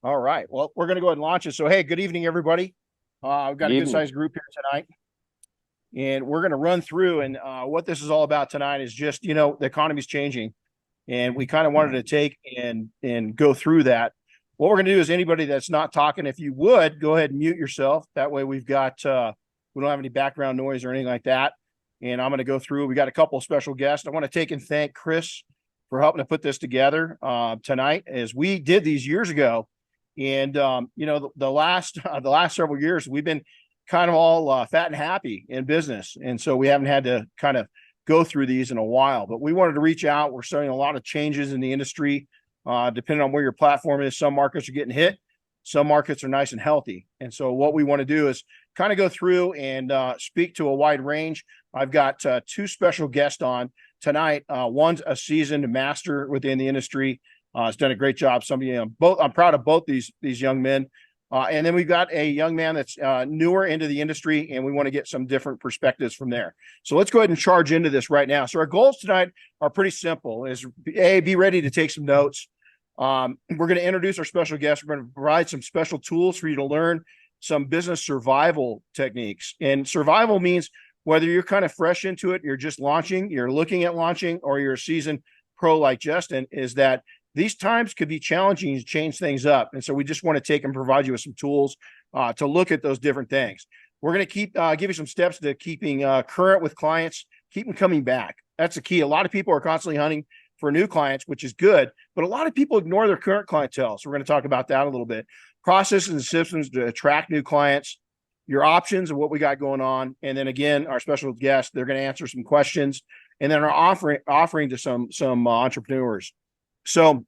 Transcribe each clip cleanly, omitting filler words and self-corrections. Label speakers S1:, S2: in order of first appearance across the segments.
S1: All right. Well, we're going to go ahead and launch it. So, hey, good evening, everybody. I've got
S2: Good
S1: a good
S2: evening.
S1: sized group here tonight, and we're going to run through. And what this is all about tonight is just, the economy's changing, and we kind of wanted to take and go through that. What we're going to do is anybody that's not talking, if you would go ahead and mute yourself. That way, we don't have any background noise or anything like that. And I'm going to go through. We got a couple of special guests. I want to take and thank Chris for helping to put this together tonight, as we did these years ago. And the last the last several years, we've been kind of all fat and happy in business, and so we haven't had to kind of go through these in a while. But we wanted to reach out. We're starting a lot of changes in the industry, depending on where your platform is. Some markets are getting hit, some markets are nice and healthy. And so what we want to do is kind of go through and speak to a wide range. I've got two special guests on tonight. One's a seasoned master within the industry. Has done a great job. I'm proud of both these young men. And then we've got a young man that's newer into the industry, and we want to get some different perspectives from there. So let's go ahead and charge into this right now. So our goals tonight are pretty simple: is be ready to take some notes. We're going to introduce our special guests. We're going to provide some special tools for you to learn some business survival techniques. And survival means whether you're kind of fresh into it, you're just launching, you're looking at launching, or you're a seasoned pro like Justin, is that these times could be challenging to change things up. And so we just want to take and provide you with some tools to look at those different things. We're going to give you some steps to keeping current with clients, keep them coming back. That's the key. A lot of people are constantly hunting for new clients, which is good, but a lot of people ignore their current clientele. So we're going to talk about that a little bit. Processes and systems to attract new clients, your options and what we got going on. And then again, our special guest, they're going to answer some questions, and then our offering to some entrepreneurs. So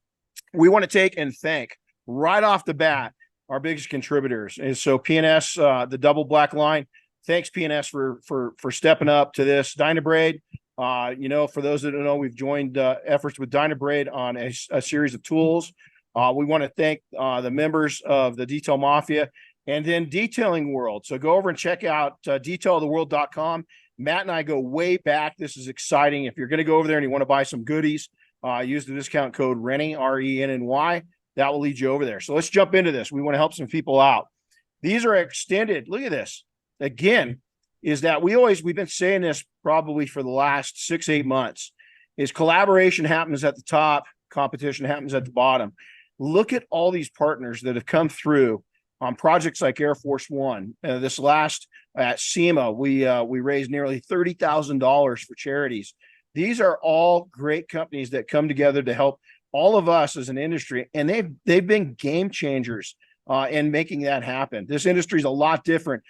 S1: we want to take and thank right off the bat our biggest contributors. And so PNS, the double black line, thanks PNS for stepping up to this. Dynabraid, for those that don't know, we've joined efforts with Dynabraid on a series of tools. We want to thank the members of the Detail Mafia, and then Detailing World. So go over and check out detailtheworld.com. Matt and I go way back. This is exciting. If you're going to go over there and you want to buy some goodies, use the discount code Renny, RENNY. That will lead you over there. So let's jump into this. We want to help some people out. These are extended. Look at this. Again, is that we've been saying this probably for the last 6-8 months, is collaboration happens at the top, competition happens at the bottom. Look at all these partners that have come through on projects like Air Force One. This last at SEMA, we raised nearly $30,000 for charities. These are all great companies that come together to help all of us as an industry, and they've been game changers in making that happen. This industry is a lot different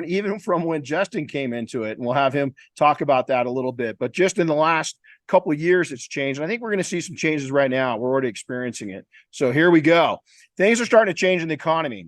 S1: even from when Justin came into it, and we'll have him talk about that a little bit. But just in the last couple of years, it's changed, and I think we're going to see some changes right now. We're already experiencing it. So here we go. Things are starting to change in the economy.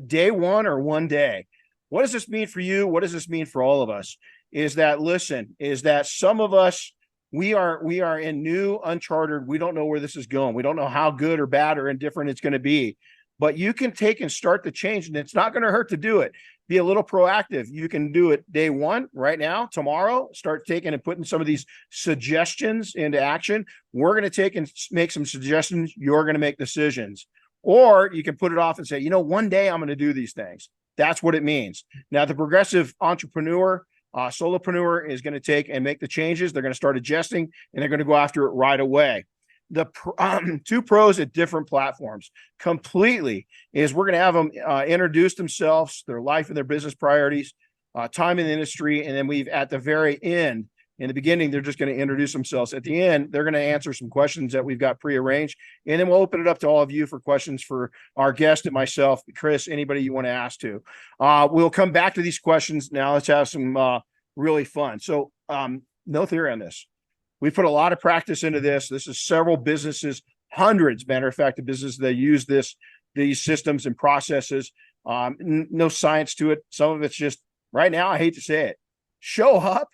S1: Day one or one day. What does this mean for you? What does this mean for all of us? Is that some of us, we are in new, uncharted. We don't know where this is going. We don't know how good or bad or indifferent it's going to be. But you can take and start the change, and it's not going to hurt to do it. Be a little proactive. You can do it day one, right now, tomorrow. Start taking and putting some of these suggestions into action. We're going to take and make some suggestions. You're going to make decisions. Or you can put it off and say, one day I'm going to do these things. That's what it means. Now, the progressive entrepreneur, solopreneur is going to take and make the changes. They're going to start adjusting, and they're going to go after it right away. The two pros at different platforms completely is we're going to have them introduce themselves, their life and their business priorities, time in the industry. And then we've at the very end, in the beginning, they're just going to introduce themselves. At the end, they're going to answer some questions that we've got prearranged. And then we'll open it up to all of you for questions for our guest and myself, Chris, anybody you want to ask to. We'll come back to these questions. Now let's have some really fun. So no theory on this. We put a lot of practice into this. This is several businesses, hundreds, matter of fact, of businesses that use these systems and processes. No science to it. Some of it's just right now, I hate to say it, show up,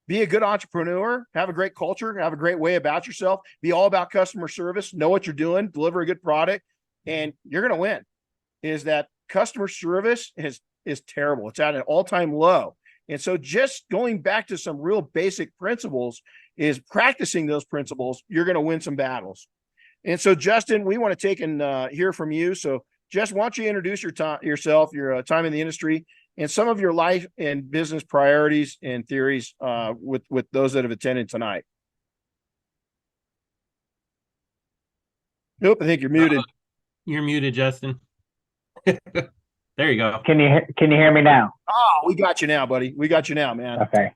S1: be a good entrepreneur, have a great culture, have a great way about yourself, be all about customer service, know what you're doing, deliver a good product, and you're going to win. Is that customer service is terrible. It's at an all-time low. And so just going back to some real basic principles is practicing those principles. You're going to win some battles. And so, Justin, we want to take and hear from you. So, Jess, why don't you introduce yourself, your time in the industry, and some of your life and business priorities and theories with those that have attended tonight. Nope, I think you're muted.
S2: You're muted, Justin. There you go.
S3: Can you hear me now?
S1: Oh, we got you now, buddy. We got you now, man.
S3: Okay.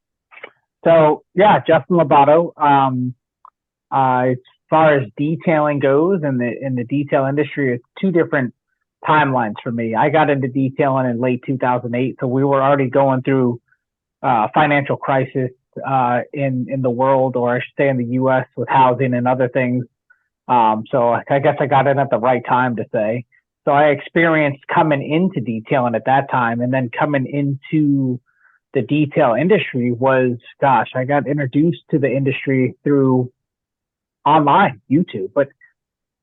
S3: So yeah, Justin Labato. As far as detailing goes, in the detail industry, it's two different timelines for me. I got into detailing in late 2008, so we were already going through financial crisis in the world, or I should say in the U.S. with housing and other things. So I guess I got in at the right time to say. So I experienced coming into detailing at that time, and then coming into the detail industry was, gosh, I got introduced to the industry through online, YouTube. But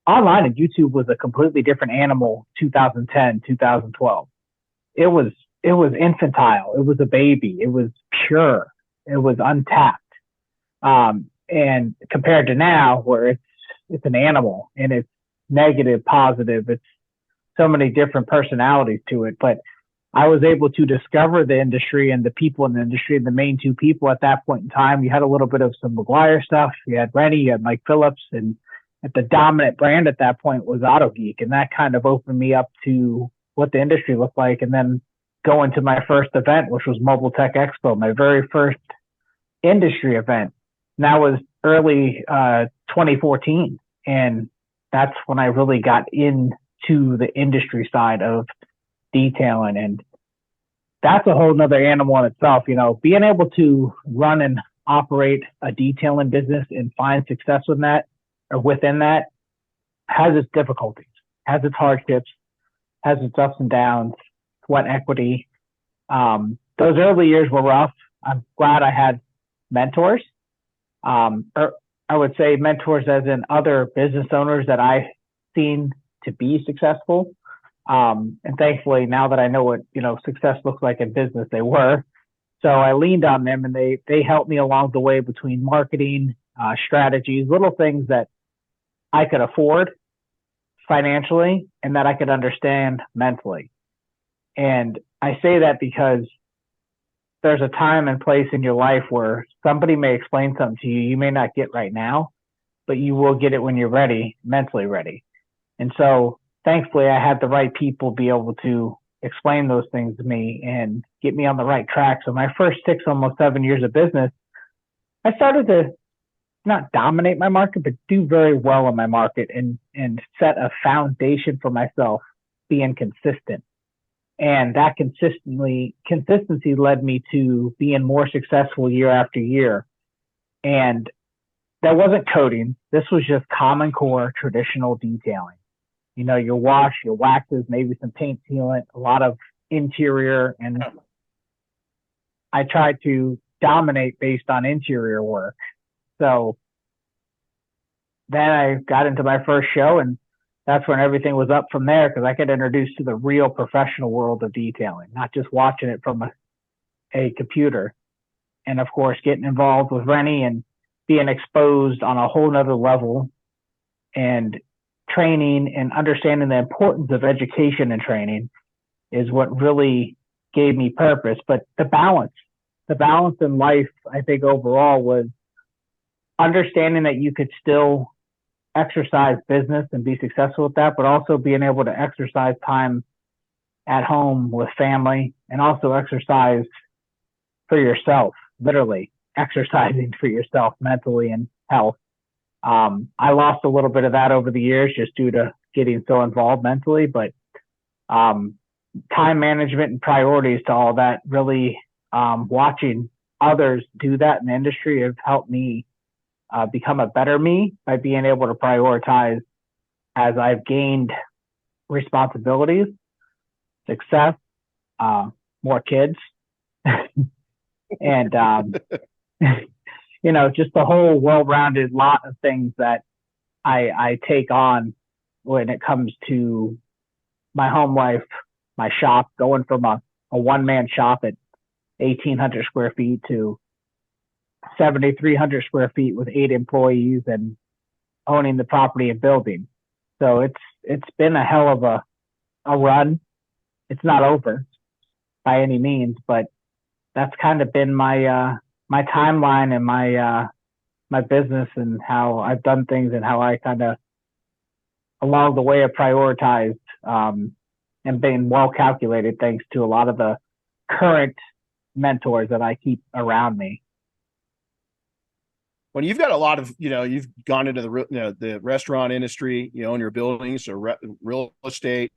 S3: online and YouTube was a completely different animal. 2010, 2012. It was infantile. It was a baby. It was pure. It was untapped. And compared to now, where it's an animal and it's negative, positive. It's so many different personalities to it. But I was able to discover the industry and the people in the industry, and the main two people at that point in time. You had a little bit of some McGuire stuff. You had Renny, you had Mike Phillips, and at the dominant brand at that point was Auto Geek. And that kind of opened me up to what the industry looked like. And then going to my first event, which was Mobile Tech Expo, my very first industry event. And that was early 2014. And that's when I really got into the industry side of detailing. And that's a whole nother animal in itself. You know, being able to run and operate a detailing business and find success with that or within that has its difficulties, has its hardships, has its ups and downs, sweat equity. Those early years were rough. I'm glad I had mentors. Or I would say mentors as in other business owners that I've seen to be successful. And thankfully, now that I know what, success looks like in business, they were. So I leaned on them, and they helped me along the way between marketing, strategies, little things that I could afford financially and that I could understand mentally. And I say that because there's a time and place in your life where somebody may explain something to you may not get right now, but you will get it when you're ready, mentally ready. And so thankfully I had the right people be able to explain those things to me and get me on the right track. So my first 6, almost 7 years of business, I started to not dominate my market, but do very well in my market and set a foundation for myself, being consistent. And that consistency led me to being more successful year after year. And that wasn't coding. This was just common core traditional detailing. Your wash, your waxes, maybe some paint sealant, a lot of interior. And I tried to dominate based on interior work. So then I got into my first show, and that's when everything was up from there, because I got introduced to the real professional world of detailing, not just watching it from a computer. And of course, getting involved with Renny and being exposed on a whole nother level, and training and understanding the importance of education and training is what really gave me purpose. But the balance in life, I think overall, was understanding that you could still exercise business and be successful with that, but also being able to exercise time at home with family, and also exercise for yourself, literally exercising for yourself mentally and health. I lost a little bit of that over the years just due to getting so involved mentally, but time management and priorities to all that, really watching others do that in the industry have helped me become a better me by being able to prioritize as I've gained responsibilities, success, more kids, and just the whole well-rounded lot of things that I take on when it comes to my home life, my shop, going from a one-man shop at 1,800 square feet to 7,300 square feet with 8 employees and owning the property and building. So it's been a hell of a run. It's not over by any means, but that's kind of been my my timeline and my business and how I've done things and how I kind of along the way have prioritized and been well calculated thanks to a lot of the current mentors that I keep around me.
S1: When you've got a lot of, you've gone into the restaurant industry, you own your buildings or real estate.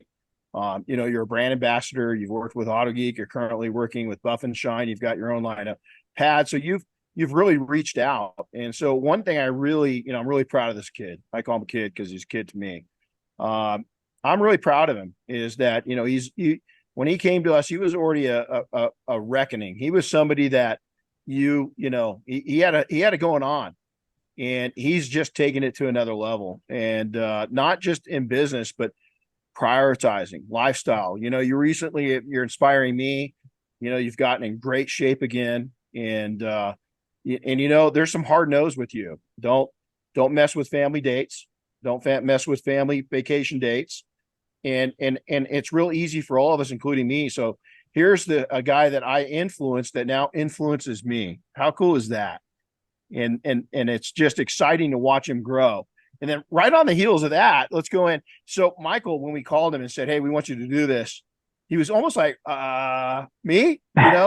S1: You're a brand ambassador. You've worked with AutoGeek. You're currently working with Buff and Shine. You've got your own line of pads. So you've really reached out. And so one thing I'm really proud of this kid. I call him a kid because he's a kid to me. I'm really proud of him is that, when he came to us, he was already a reckoning. He was somebody that he had it going on, and he's just taking it to another level, and not just in business, but prioritizing lifestyle. You're inspiring me. You've gotten in great shape again, and there's some hard no's with you. Don't mess with family dates. Don't mess with family vacation dates. And it's real easy for all of us, including me. So here's a guy that I influenced that now influences me. How cool is that? And it's just exciting to watch him grow. And then right on the heels of that, let's go in. So Michael, when we called him and said, "Hey, we want you to do this," he was almost like, me,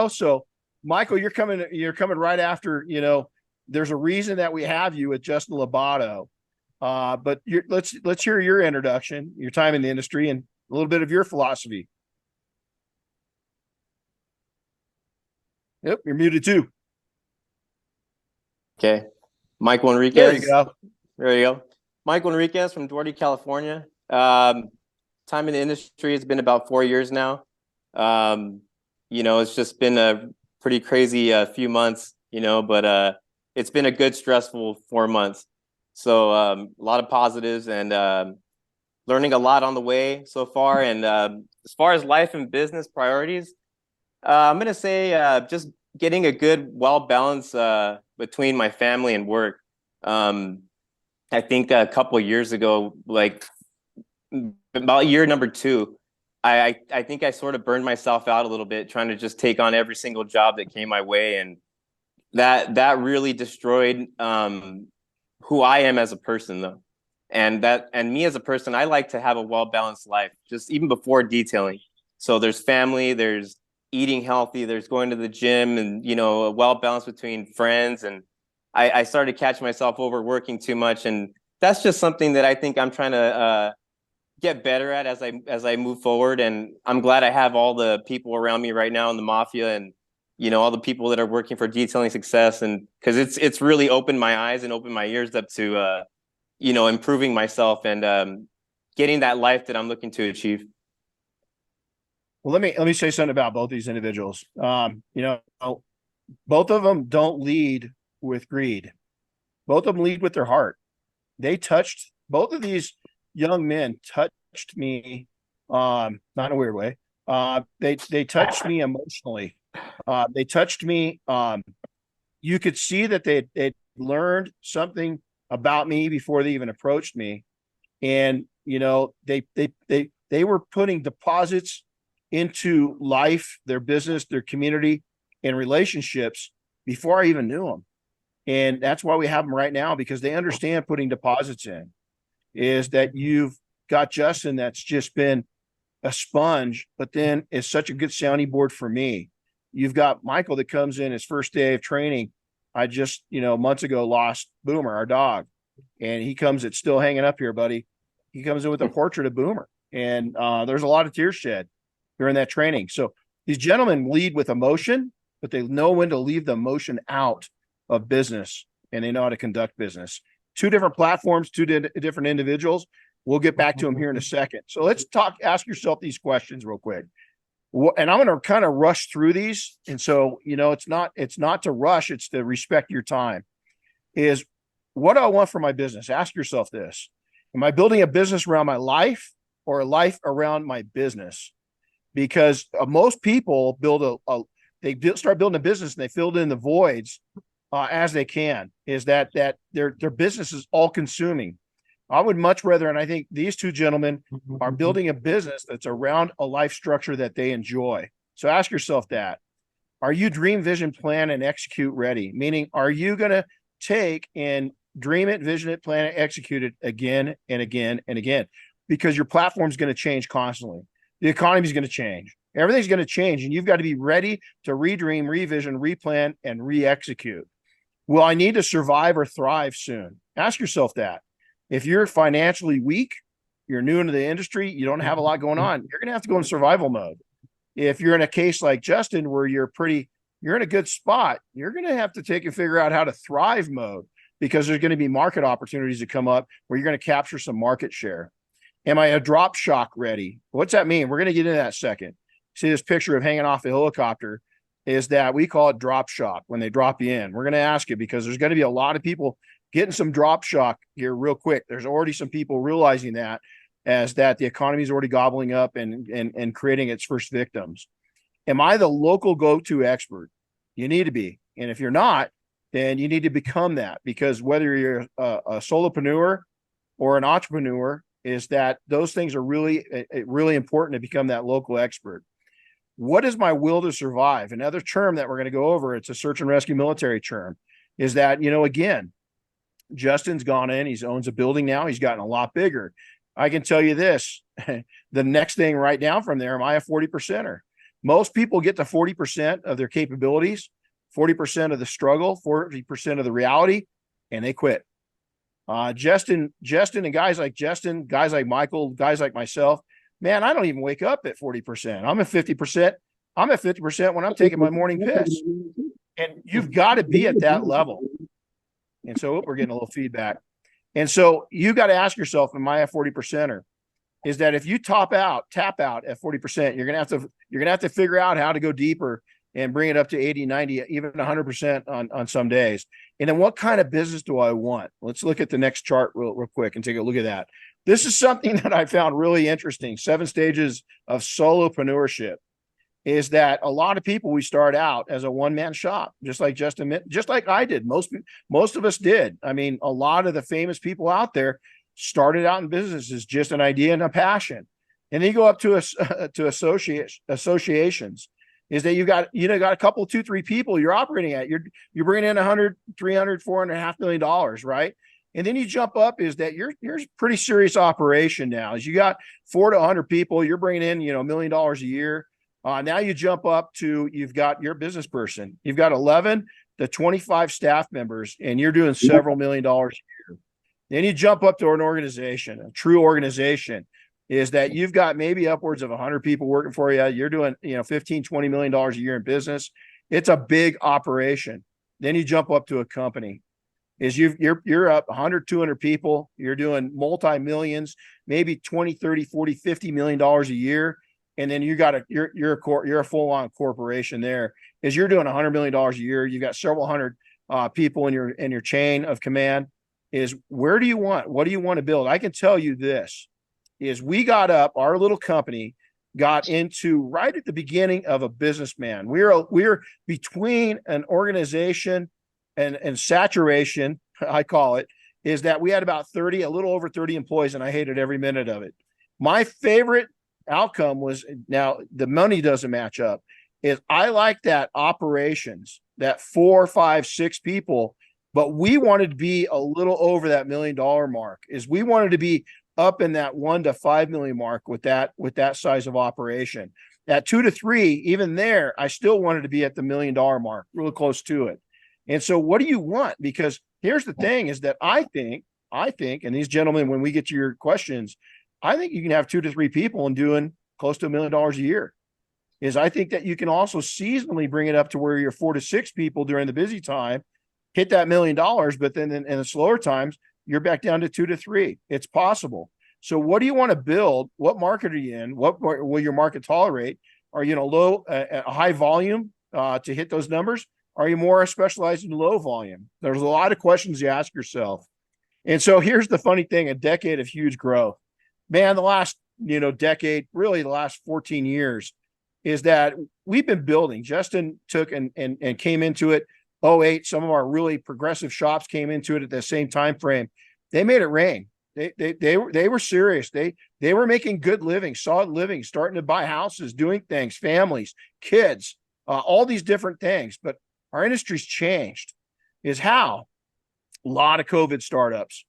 S1: So Michael, you're coming right after, there's a reason that we have you with Justin Labato. But let's hear your introduction, your time in the industry, and a little bit of your philosophy. Yep, you're muted too.
S4: Okay. Michael Enriquez.
S1: There you go.
S4: There you go. Michael Enriquez from Duarte, California. Time in the industry has been about 4 years now. It's just been a pretty crazy few months, but it's been a good, stressful 4 months. So a lot of positives and learning a lot on the way so far. And as far as life and business priorities, I'm going to say just getting a good, well-balanced between my family and work. I think a couple of years ago, like about year number 2, I think I sort of burned myself out a little bit trying to just take on every single job that came my way. And that really destroyed who I am as a person, though. And me as a person, I like to have a well-balanced life, just even before detailing. So there's family, there's eating healthy, there's going to the gym, and, a well-balance between friends. And I started catching myself overworking too much. And that's just something that I think I'm trying to get better at as I move forward. And I'm glad I have all the people around me right now in the mafia and, all the people that are working for Detailing Success. And because it's really opened my eyes and opened my ears up to, improving myself and getting that life that I'm looking to achieve.
S1: Well, let me say something about both these individuals. Both of them don't lead with greed. Both of them lead with their heart. Both of these young men touched me, not in a weird way. They touched me emotionally. They touched me. You could see that they'd learned something about me before they even approached me. And, they were putting deposits into life, their business, their community, and relationships before I even knew them. And that's why we have them right now, because they understand putting deposits in. Is that you've got Justin that's just been a sponge, but then is such a good sounding board for me. You've got Michael that comes in his first day of training. I just, months ago lost Boomer, our dog, and he comes, it's still hanging up here, buddy. He comes in with a portrait of Boomer, and there's a lot of tears shed during that training. So these gentlemen lead with emotion, but they know when to leave the emotion out of business, and they know how to conduct business. 2 different platforms, 2 different individuals. We'll get back to them here in a second. So let's ask yourself these questions real quick. And I'm going to kind of rush through these. And so, it's not to rush, it's to respect your time. Is what do I want for my business? Ask yourself this. Am I building a business around my life or a life around my business? Because most people start building a business and they fill in the voids as they can. Is that their business is all consuming. I would much rather, and I think these two gentlemen are building a business that's around a life structure that they enjoy. So ask yourself that. Are you dream, vision, plan, and execute ready? Meaning, are you going to take and dream it, vision it, plan it, execute it again and again and again? Because your platform is going to change constantly. The economy is going to change. Everything's going to change, and you've got to be ready to redream, revision, replan, and re-execute. Will I need to survive or thrive soon? Ask yourself that. If you're financially weak, you're new into the industry, you don't have a lot going on, you're going to have to go in survival mode. If you're in a case like Justin, where you're in a good spot, you're going to have to take and figure out how to thrive mode, because there's going to be market opportunities that come up where you're going to capture some market share. Am I a drop shock ready? What's that mean? We're going to get into that second. See this picture of hanging off a helicopter, is that we call it drop shock when they drop you in. We're going to ask you, because there's going to be a lot of people getting some drop shock here real quick. There's already some people realizing that, as that the economy is already gobbling up and creating its first victims. Am I the local go-to expert? You need to be. And if you're not, then you need to become that, because whether you're a solopreneur or an entrepreneur, is that those things are really important to become that local expert. What is my will to survive? Another term that we're going to go over, it's a search and rescue military term, is that, again, Justin's gone in, he owns a building now, he's gotten a lot bigger. I can tell you this, the next thing right down from there, am I a 40%er? Most people get to 40% of their capabilities, 40% of the struggle, 40% of the reality, and they quit. Justin and guys like Justin, guys like Michael, guys like myself, man, I don't even wake up at 40%. I'm at 50%. I'm at 50% when I'm taking my morning piss. And you've got to be at that level. And so we're getting a little feedback. And so you got to ask yourself, am I a 40%er? Is that if you tap out at 40%, you're going to have to figure out how to go deeper and bring it up to 80, 90, even 100% on some days. And then what kind of business do I want? Let's look at the next chart real quick and take a look at that. This is something that I found really interesting. 7 stages of solopreneurship. Is that a lot of people, we start out as a one-man shop, just like Justin, just like I did. Most of us did. I mean, a lot of the famous people out there started out in business as just an idea and a passion. And then you go up to associations, is that you got a couple, 2, 3 people you're operating at. You're bringing in 100, 300, 400, $500 million, right? And then you jump up, is that you're a pretty serious operation now. As you got 4 to 100 people, you're bringing in, $1 million a year. Now you jump up to, you've got your business person, you've got 11 to 25 staff members, and you're doing several $1 million a year. Then you jump up to an organization, a true organization, is that you've got maybe upwards of 100 people working for you. You're doing, $15, $20 million a year in business. It's a big operation. Then you jump up to a company, is you're up 100, 200 people. You're doing multi-millions, maybe 20, 30, 40, $50 million a year. And then you're a full-on corporation there, is you're doing $100 million a year. You've got several hundred people in your chain of command. Is what do you want to build? I can tell you this, is we got up, our little company got into right at the beginning of a businessman. We're between an organization and saturation, I call it, is that we had about a little over 30 employees, and I hated every minute of it. My favorite outcome was, now the money doesn't match up, is I like that operations, that 4, 5, 6 people, but we wanted to be a little over that $1 million mark, is we wanted to be up in that 1 to 5 million mark with that size of operation. At 2 to 3, even there, I still wanted to be at the $1 million mark, really close to it. And so what do you want? Because here's the thing, is that I think, and these gentlemen, when we get to your questions, I think you can have 2 to 3 people and doing close to $1 million a year. Is I think that you can also seasonally bring it up to where you're 4 to 6 people during the busy time, hit that $1 million, but then in the slower times, you're back down to 2 to 3. It's possible. So what do you want to build? What market are you in? What will your market tolerate? Are you in a high volume to hit those numbers? Are you more specialized in low volume? There's a lot of questions you ask yourself. And so here's the funny thing, a decade of huge growth. Man, the last, decade, really the last 14 years, is that we've been building. Justin took and came into it 2008. Some of our really progressive shops came into it at the same time frame. They made it rain. They were serious. They were making good living, solid living, starting to buy houses, doing things, families, kids, all these different things. But our industry's changed. Is how a lot of COVID startups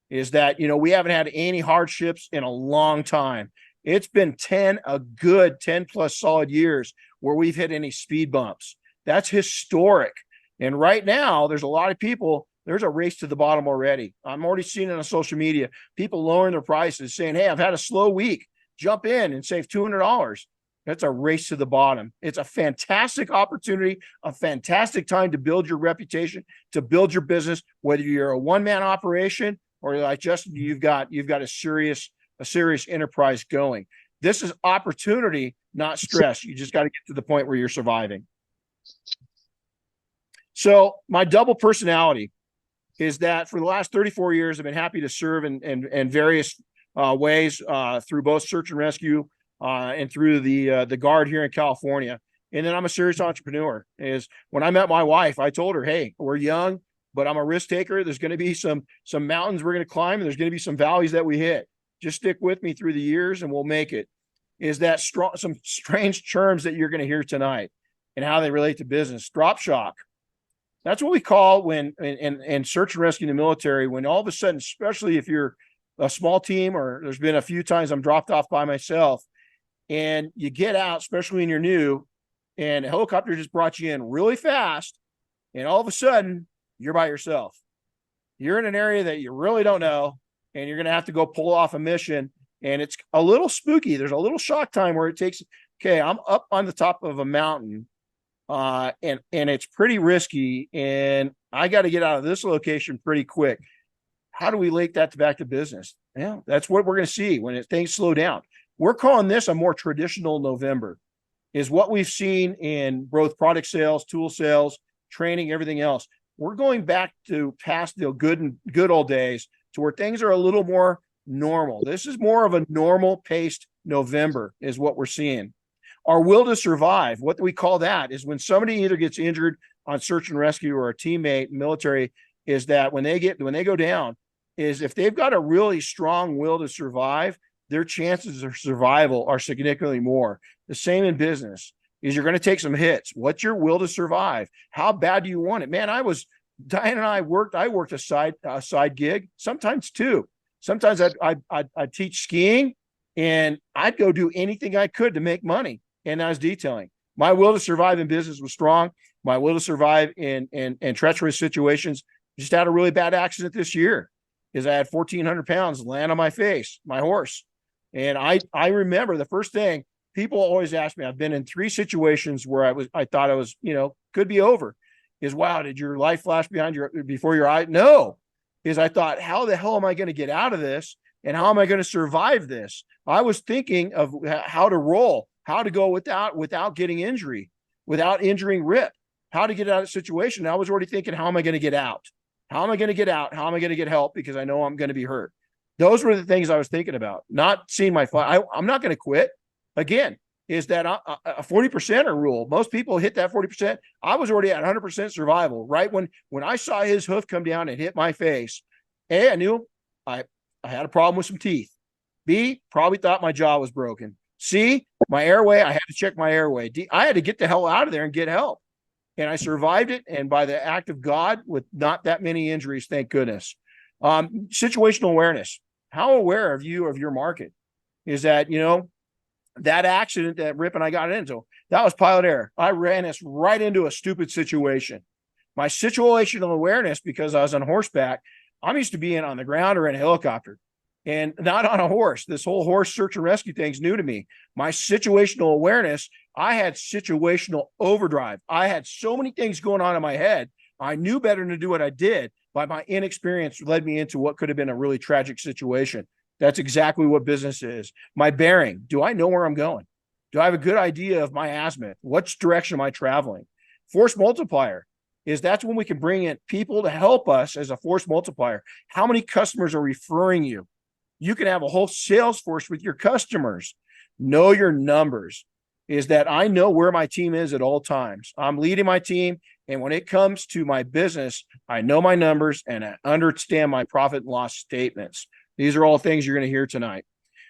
S1: is that, we haven't had any hardships in a long time. It's been a good 10 plus solid years where we've hit any speed bumps. That's historic. And right now, there's a lot of people, there's a race to the bottom already. I'm already seeing it on social media, people lowering their prices, saying, hey, I've had a slow week, jump in and save $200. That's a race to the bottom. It's a fantastic opportunity, a fantastic time to build your reputation, to build your business, whether you're a one-man operation or like Justin, you've got a serious enterprise going. This is opportunity, not stress. You just got to get to the point where you're surviving. So my double personality is that for the last 34 years, I've been happy to serve in various ways through both search and rescue and through the Guard here in California. And then I'm a serious entrepreneur. Is when I met my wife, I told her, hey, we're young, but I'm a risk taker. There's going to be some mountains we're going to climb, and there's going to be some valleys that we hit. Just stick with me through the years and we'll make it. Is that some strange terms that you're going to hear tonight and how they relate to business. Drop shock. That's what we call when in search and rescue in the military, when all of a sudden, especially if you're a small team, or there's been a few times I'm dropped off by myself, and you get out, especially when you're new, and a helicopter just brought you in really fast, and all of a sudden you're by yourself. You're in an area that you really don't know, and you're going to have to go pull off a mission, and it's a little spooky. There's a little shock time where it takes, okay, I'm up on the top of a mountain, and it's pretty risky, and I got to get out of this location pretty quick. How do we link that back to business? Yeah, that's what we're going to see when things slow down. We're calling this a more traditional November, is what we've seen in both product sales, tool sales, training, everything else. We're going back to past the good old days to where things are a little more normal. This is more of a normal paced November is what we're seeing. Our will to survive, what we call that is when somebody either gets injured on search and rescue or a teammate military, is that when they go down, is if they've got a really strong will to survive, their chances of survival are significantly more. The same in business is you're going to take some hits. What's your will to survive? How bad do you want it? Man, Diane and I worked a side gig, sometimes two. Sometimes I'd teach skiing, and I'd go do anything I could to make money. And I was detailing. My will to survive in business was strong. My will to survive in treacherous situations. Just had a really bad accident this year, is I had 1,400 pounds land on my face, my horse. And I remember the first thing people always ask me, I've been in 3 situations where I thought I was, could be over, is, wow, did your life flash before your eye? No, is I thought, how the hell am I going to get out of this? And how am I going to survive this? I was thinking of how to roll, how to go without getting injury, without injuring Rip, how to get out of the situation. I was already thinking, how am I going to get out? How am I going to get out? How am I going to get help? Because I know I'm going to be hurt. Those were the things I was thinking about, not seeing my flight. I'm not going to quit. Again, is that a 40%er rule. Most people hit that 40%. I was already at 100% survival, right? When I saw his hoof come down and hit my face, A, I knew I had a problem with some teeth. B, probably thought my jaw was broken. C, my airway, I had to check my airway. D, I had to get the hell out of there and get help. And I survived it. And by the act of God, with not that many injuries, thank goodness. Situational awareness. How aware are you of your market? Is that, that accident that Rip and I got into, that was pilot error. I ran us right into a stupid situation. My situational awareness, because I was on horseback, I'm used to being on the ground or in a helicopter and not on a horse. This whole horse search and rescue thing is new to me. My situational awareness, I had situational overdrive. I had so many things going on in my head. I knew better than to do what I did, but my inexperience led me into what could have been a really tragic situation. That's exactly what business is. My bearing. Do I know where I'm going? Do I have a good idea of my azimuth? Which direction am I traveling? Force multiplier is that's when we can bring in people to help us as a force multiplier. How many customers are referring you? You can have a whole sales force with your customers. Know your numbers. Is that I know where my team is at all times. I'm leading my team. And when it comes to my business, I know my numbers and I understand my profit and loss statements. These are all things you're going to hear tonight.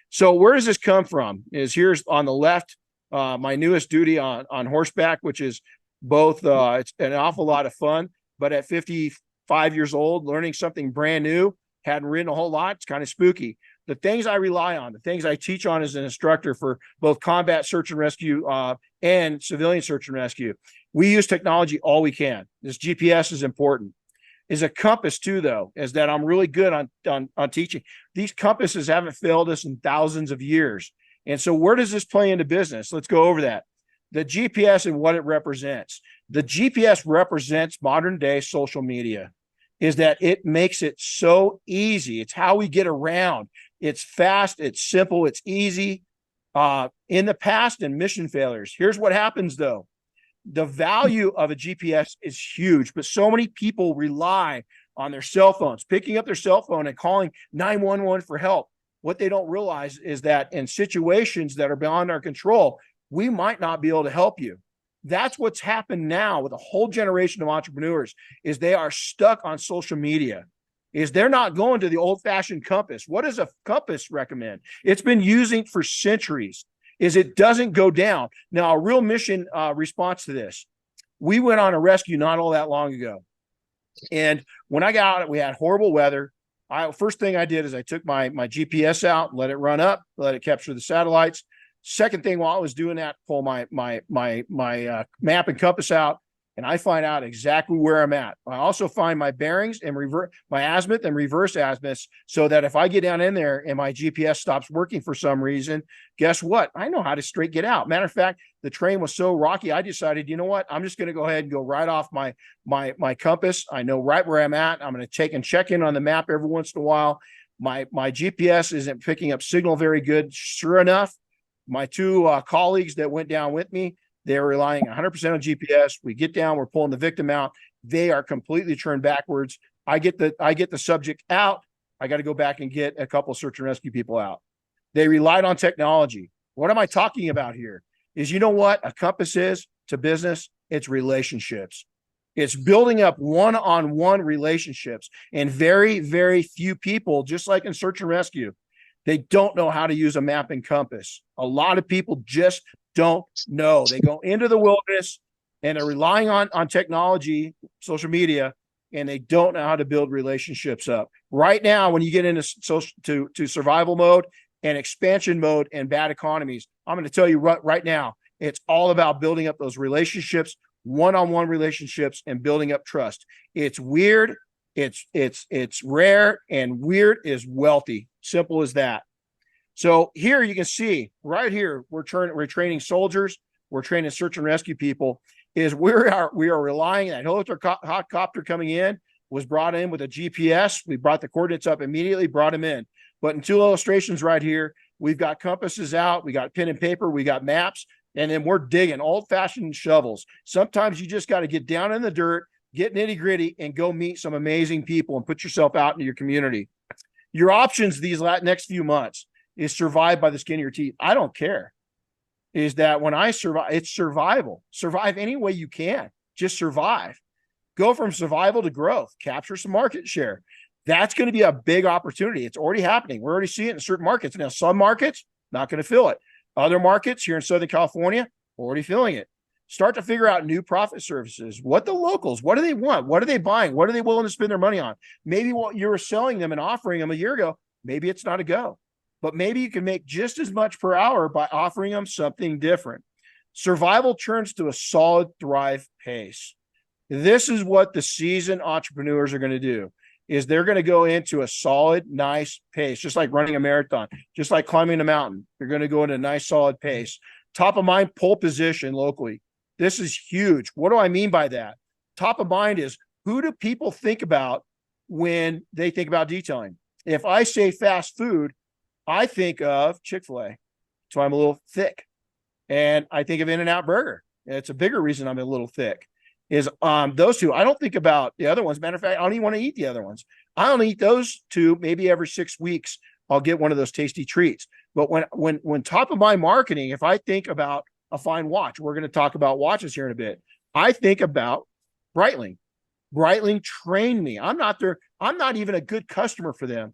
S1: So where does this come from? Is here's on the left, my newest duty on horseback, which is both, it's an awful lot of fun, but at 55 years old, learning something brand new, hadn't ridden a whole lot. It's kind of spooky. The things I rely on, the things I teach on as an instructor for both combat search and rescue and civilian search and rescue, we use technology all we can. This GPS is important. Is a compass too, though, is that I'm really good on teaching. These compasses haven't failed us in thousands of years. And so where does this play into business? Let's go over that. The GPS and what it represents. The GPS represents modern day social media, is that it makes it so easy. It's how we get around. It's fast, it's simple, it's easy. In the past and mission failures, here's what happens though. The value of a GPS is huge, but so many people rely on their cell phones, picking up their cell phone and calling 911 for help. What they don't realize is that in situations that are beyond our control, we might not be able to help you. That's what's happened now with a whole generation of entrepreneurs, is they are stuck on social media, is they're not going to the old-fashioned compass. What does a compass recommend? It's been using for centuries. Is it doesn't go down. Now, a real mission response to this. We went on a rescue not all that long ago. And when I got out, we had horrible weather. First thing I did is I took my GPS out, let it run up, let it capture the satellites. Second thing, while I was doing that, pull my map and compass out, and I find out exactly where I'm at. I also find my bearings and my azimuth and reverse azimuth, so that if I get down in there and my GPS stops working for some reason, guess what? I know how to straight get out. Matter of fact, the terrain was so rocky, I decided, you know what? I'm just going to go ahead and go right off my compass. I know right where I'm at. I'm going to take and check in on the map every once in a while. My GPS isn't picking up signal very good. Sure enough, my two colleagues that went down with me, they're relying 100% on GPS. We get down, we're pulling the victim out. They are completely turned backwards. I get the subject out. I got to go back and get a couple of search and rescue people out. They relied on technology. What am I talking about here? Is, you know what a compass is to business? It's relationships. It's building up one-on-one relationships. And very, very few people, just like in search and rescue, they don't know how to use a map and compass. A lot of people just don't know. They go into the wilderness and they're relying on technology, social media, and they don't know how to build relationships up. Right now, when you get into to survival mode and expansion mode and bad economies, I'm going to tell you right now, it's all about building up those relationships, one-on-one relationships, and building up trust. It's weird. It's rare, and weird is wealthy. Simple as that. So here you can see right here, we're training soldiers, we're training search and rescue people. Is we are relying, that helicopter coming in was brought in with a GPS. We brought the coordinates up immediately, brought them in. But in two illustrations right here, we've got compasses out, we got pen and paper, we got maps, and then we're digging old-fashioned shovels. Sometimes you just got to get down in the dirt, get nitty gritty, and go meet some amazing people and put yourself out into your community. Your options these next few months is survive by the skin of your teeth. I don't care. Is that when I survive, it's survival. Survive any way you can. Just survive. Go from survival to growth. Capture some market share. That's going to be a big opportunity. It's already happening. We're already seeing it in certain markets. Now, some markets, not going to fill it. Other markets here in Southern California, already filling it. Start to figure out new profit services. What the locals, what do they want? What are they buying? What are they willing to spend their money on? Maybe what you were selling them and offering them a year ago, maybe it's not a go. But maybe you can make just as much per hour by offering them something different. Survival turns to a solid thrive pace. This is what the seasoned entrepreneurs are going to do, is they're going to go into a solid, nice pace, just like running a marathon, just like climbing a mountain. They're going to go into a nice, solid pace. Top of mind, pole position locally. This is huge. What do I mean by that? Top of mind is, who do people think about when they think about detailing? If I say fast food, I think of Chick-fil-A. So I'm a little thick. And I think of In-N-Out Burger. It's a bigger reason I'm a little thick. Is those two. I don't think about the other ones. Matter of fact, I don't even want to eat the other ones. I only eat those two maybe every 6 weeks. I'll get one of those tasty treats. But when top of my marketing, if I think about a fine watch, we're going to talk about watches here in a bit, I think about Breitling. Breitling trained me. I'm not even a good customer for them.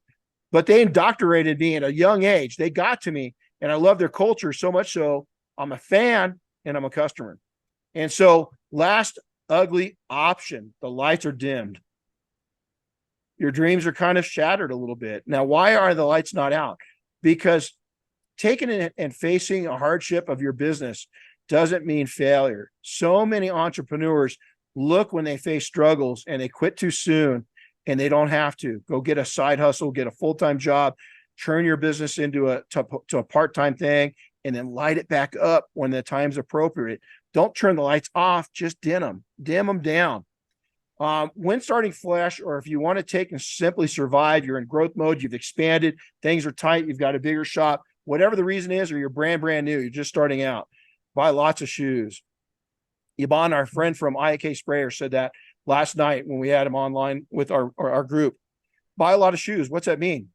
S1: but they indoctrinated me at a young age. They got to me, and I love their culture so much so I'm a fan and I'm a customer. And so last ugly option, the lights are dimmed. Your dreams are kind of shattered a little bit. Now, why are the lights not out? Because taking it and facing a hardship of your business doesn't mean failure. So many entrepreneurs look when they face struggles and they quit too soon, and they don't have to. Go get a side hustle, get a full-time job, turn your business into a part-time thing, and then light it back up when the time's appropriate. Don't turn the lights off, just dim them down. When starting fresh, or if you want to take and simply survive, you're in growth mode, you've expanded, things are tight, you've got a bigger shop, whatever the reason is, or you're brand new, you're just starting out, buy lots of shoes. Yvonne, our friend from IAK Sprayer, said that last night when we had him online with our group. Buy a lot of shoes. What's that mean?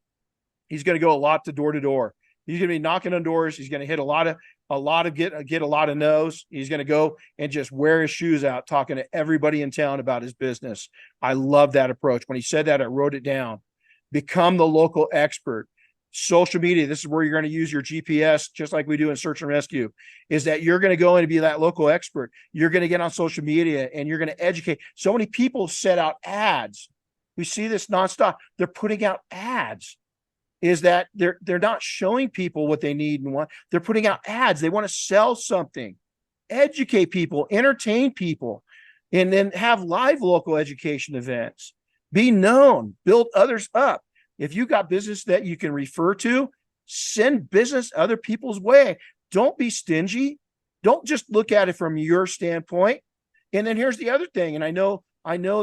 S1: He's going to go a lot to door. He's going to be knocking on doors. He's going to hit get a lot of no's. He's going to go and just wear his shoes out, talking to everybody in town about his business. I love that approach. When he said that, I wrote it down. Become the local expert. Social media, this is where you're going to use your GPS, just like we do in search and rescue, is that you're going to go in and be that local expert. You're going to get on social media and you're going to educate. So many people set out ads. We see this nonstop. They're putting out ads. Is that they're not showing people what they need and want. They're putting out ads. They want to sell something, educate people, entertain people, and then have live local education events. Be known, build others up. If you got business that you can refer to, send business other people's way. Don't be stingy. Don't just look at it from your standpoint. And then here's the other thing. And I know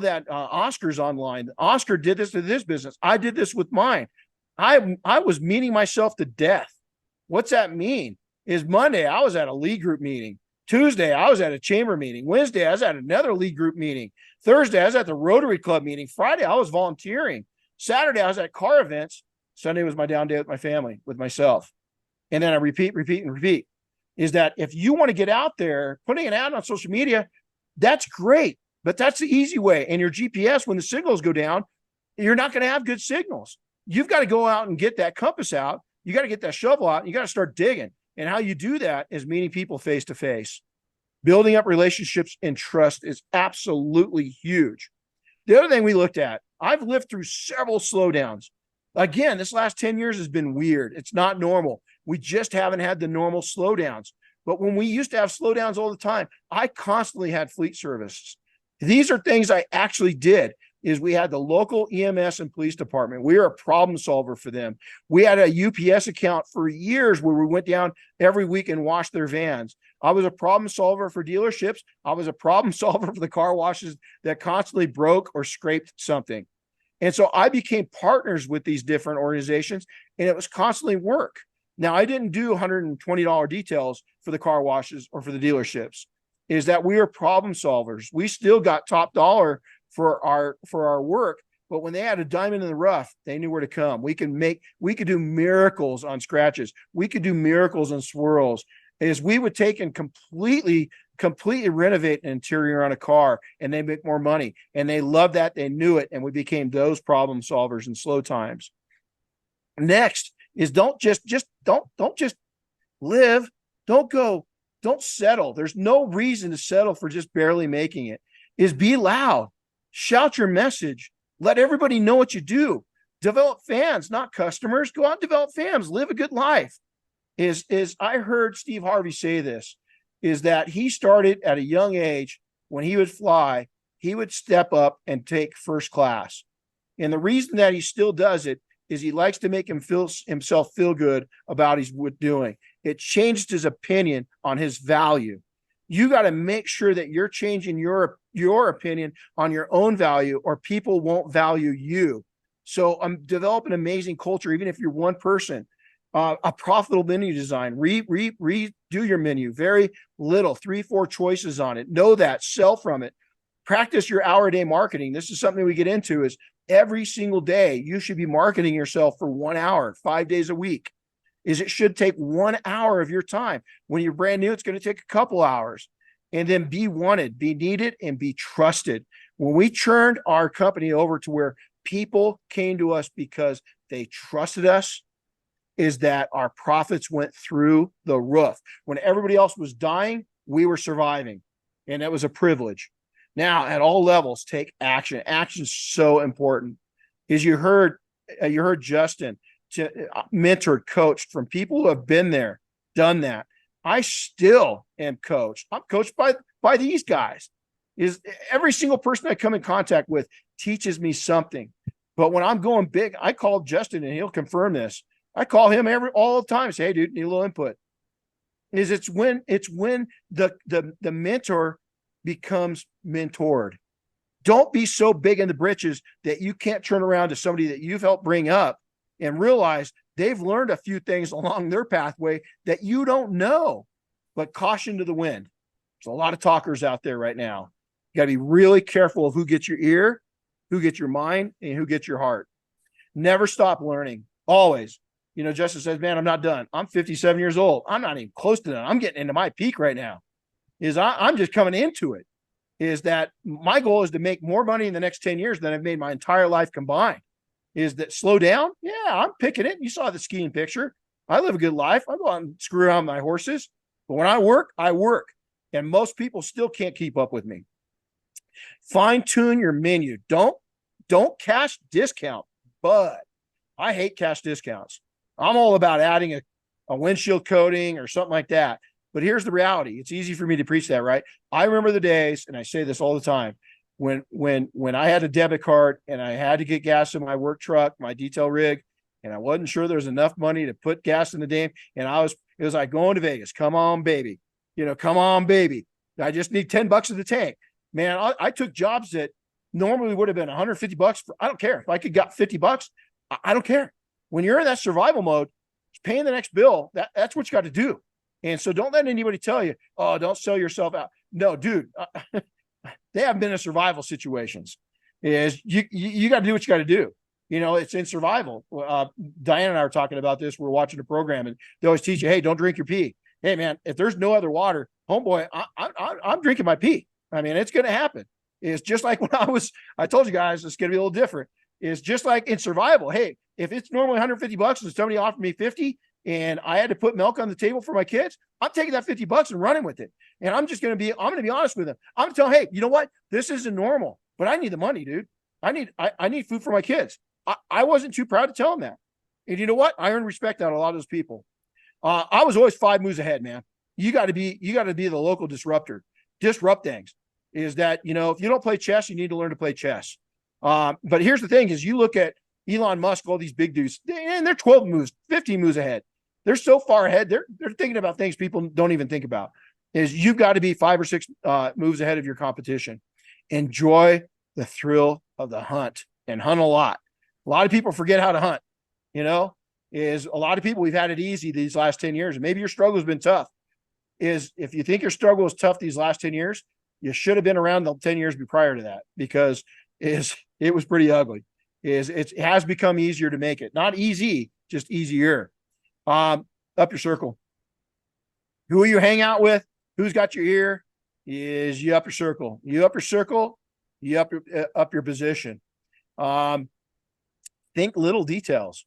S1: that Oscar's online. Oscar did this to this business. I did this with mine. I was meeting myself to death. What's that mean? Is Monday, I was at a lead group meeting. Tuesday, I was at a chamber meeting. Wednesday, I was at another lead group meeting. Thursday, I was at the Rotary Club meeting. Friday, I was volunteering. Saturday, I was at car events. Sunday was my down day with my family, with myself. And then I repeat. Is that if you want to get out there, putting an ad on social media, that's great. But that's the easy way. And your GPS, when the signals go down, you're not going to have good signals. You've got to go out and get that compass out. You got to get that shovel out. And you got to start digging. And how you do that is meeting people face to face. Building up relationships and trust is absolutely huge. The other thing we looked at, I've lived through several slowdowns. Again, this last 10 years has been weird. It's not normal. We just haven't had the normal slowdowns. But when we used to have slowdowns all the time, I constantly had fleet services. These are things I actually did. Is we had the local EMS and police department. We were a problem solver for them. We had a UPS account for years where we went down every week and washed their vans. I was a problem solver for dealerships. I was a problem solver for the car washes that constantly broke or scraped something. And so I became partners with these different organizations, and it was constantly work. Now, I didn't do $120 details for the car washes or for the dealerships. Is that we are problem solvers. We still got top dollar for our work, but when they had a diamond in the rough, they knew where to come. We could do miracles on scratches. We could do miracles on swirls. Is we would take and completely renovate an interior on a car, and they make more money. And they loved that. They knew it. And we became those problem solvers in slow times. Next is don't just live. Don't settle. There's no reason to settle for just barely making it. Is be loud. Shout your message. Let everybody know what you do. Develop fans, not customers. Go out and develop fans. Live a good life. Is I heard Steve Harvey say this, is that he started at a young age. When he would fly, he would step up and take first class. And the reason that he still does it is he likes to make himself feel good about his doing. It changed his opinion on his value. You got to make sure that you're changing your opinion on your own value, or people won't value you. So I'm developing an amazing culture, even if you're one person. A profitable menu design. Redo your menu. Very little, 3-4 choices on it. Know that. Sell from it. Practice your hour-a-day marketing. This is something we get into. Is every single day you should be marketing yourself for 1 hour, 5 days a week. Is it should take 1 hour of your time. When you're brand new, it's going to take a couple hours. And then be wanted, be needed, and be trusted. When we turned our company over to where people came to us because they trusted us, is that our profits went through the roof. When everybody else was dying, we were surviving. And that was a privilege. Now, at all levels, take action. Action is so important. As you heard Justin, mentored, coached from people who have been there, done that. I still am coached. I'm coached by these guys. Is every single person I come in contact with teaches me something. But when I'm going big, I call Justin and he'll confirm this. I call him all the time. Say, hey, dude, need a little input. It's when the mentor becomes mentored. Don't be so big in the britches that you can't turn around to somebody that you've helped bring up and realize they've learned a few things along their pathway that you don't know. But caution to the wind. There's a lot of talkers out there right now. You got to be really careful of who gets your ear, who gets your mind, and who gets your heart. Never stop learning. Always. Justin says, man, I'm not done. I'm 57 years old. I'm not even close to done. I'm getting into my peak right now. I'm just coming into it. Is that my goal is to make more money in the next 10 years than I've made my entire life combined. Is that slow down? Yeah, I'm picking it. You saw the skiing picture. I live a good life. I go out and screw around with my horses. But when I work. And most people still can't keep up with me. Fine tune your menu. Don't cash discount, but I hate cash discounts. I'm all about adding a windshield coating or something like that. But here's the reality. It's easy for me to preach that, right? I remember the days, and I say this all the time, when I had a debit card and I had to get gas in my work truck, my detail rig, and I wasn't sure there was enough money to put gas in the damn, and it was like going to Vegas. Come on, baby. Come on, baby. I just need $10 at the tank. Man, I took jobs that normally would have been $150 I don't care. If I could got $50, I don't care. When you're in that survival mode, paying the next bill, that's what you got to do. And so don't let anybody tell you, oh, don't sell yourself out. No, dude, they haven't been in survival situations. Is you got to do what you got to do. It's in survival. Diane and I were talking about this. We're watching a program and they always teach you, hey, don't drink your pee. Hey, man, if there's no other water, homeboy, I'm drinking my pee. I mean, it's going to happen. It's just like when I told you guys, it's going to be a little different. It's just like in survival. Hey, if it's normally $150 and somebody offered me 50 and I had to put milk on the table for my kids, I'm taking that $50 and running with it. And I'm going to be honest with them. I'm going to tell them, hey, you know what? This isn't normal, but I need the money, dude. I need food for my kids. I wasn't too proud to tell them that. And you know what? I earned respect out of a lot of those people. I was always 5 moves ahead, man. You got to be the local disruptor. Disrupt things. Is that, if you don't play chess, you need to learn to play chess. But here's the thing is you look at Elon Musk, all these big dudes, and they're 12 moves, 15 moves ahead. They're so far ahead. They're thinking about things people don't even think about. Is you've got to be 5 or 6 moves ahead of your competition. Enjoy the thrill of the hunt and hunt a lot. A lot of people forget how to hunt, is a lot of people, we've had it easy these last 10 years. And maybe your struggle has been tough. Is if you think your struggle was tough these last 10 years, you should have been around the 10 years prior to that, because it was pretty ugly. It has become easier to make it. Not easy, just easier. Up your circle. Who you hang out with, who's got your ear, is you up your circle. You up your circle, you up your position. Think little details.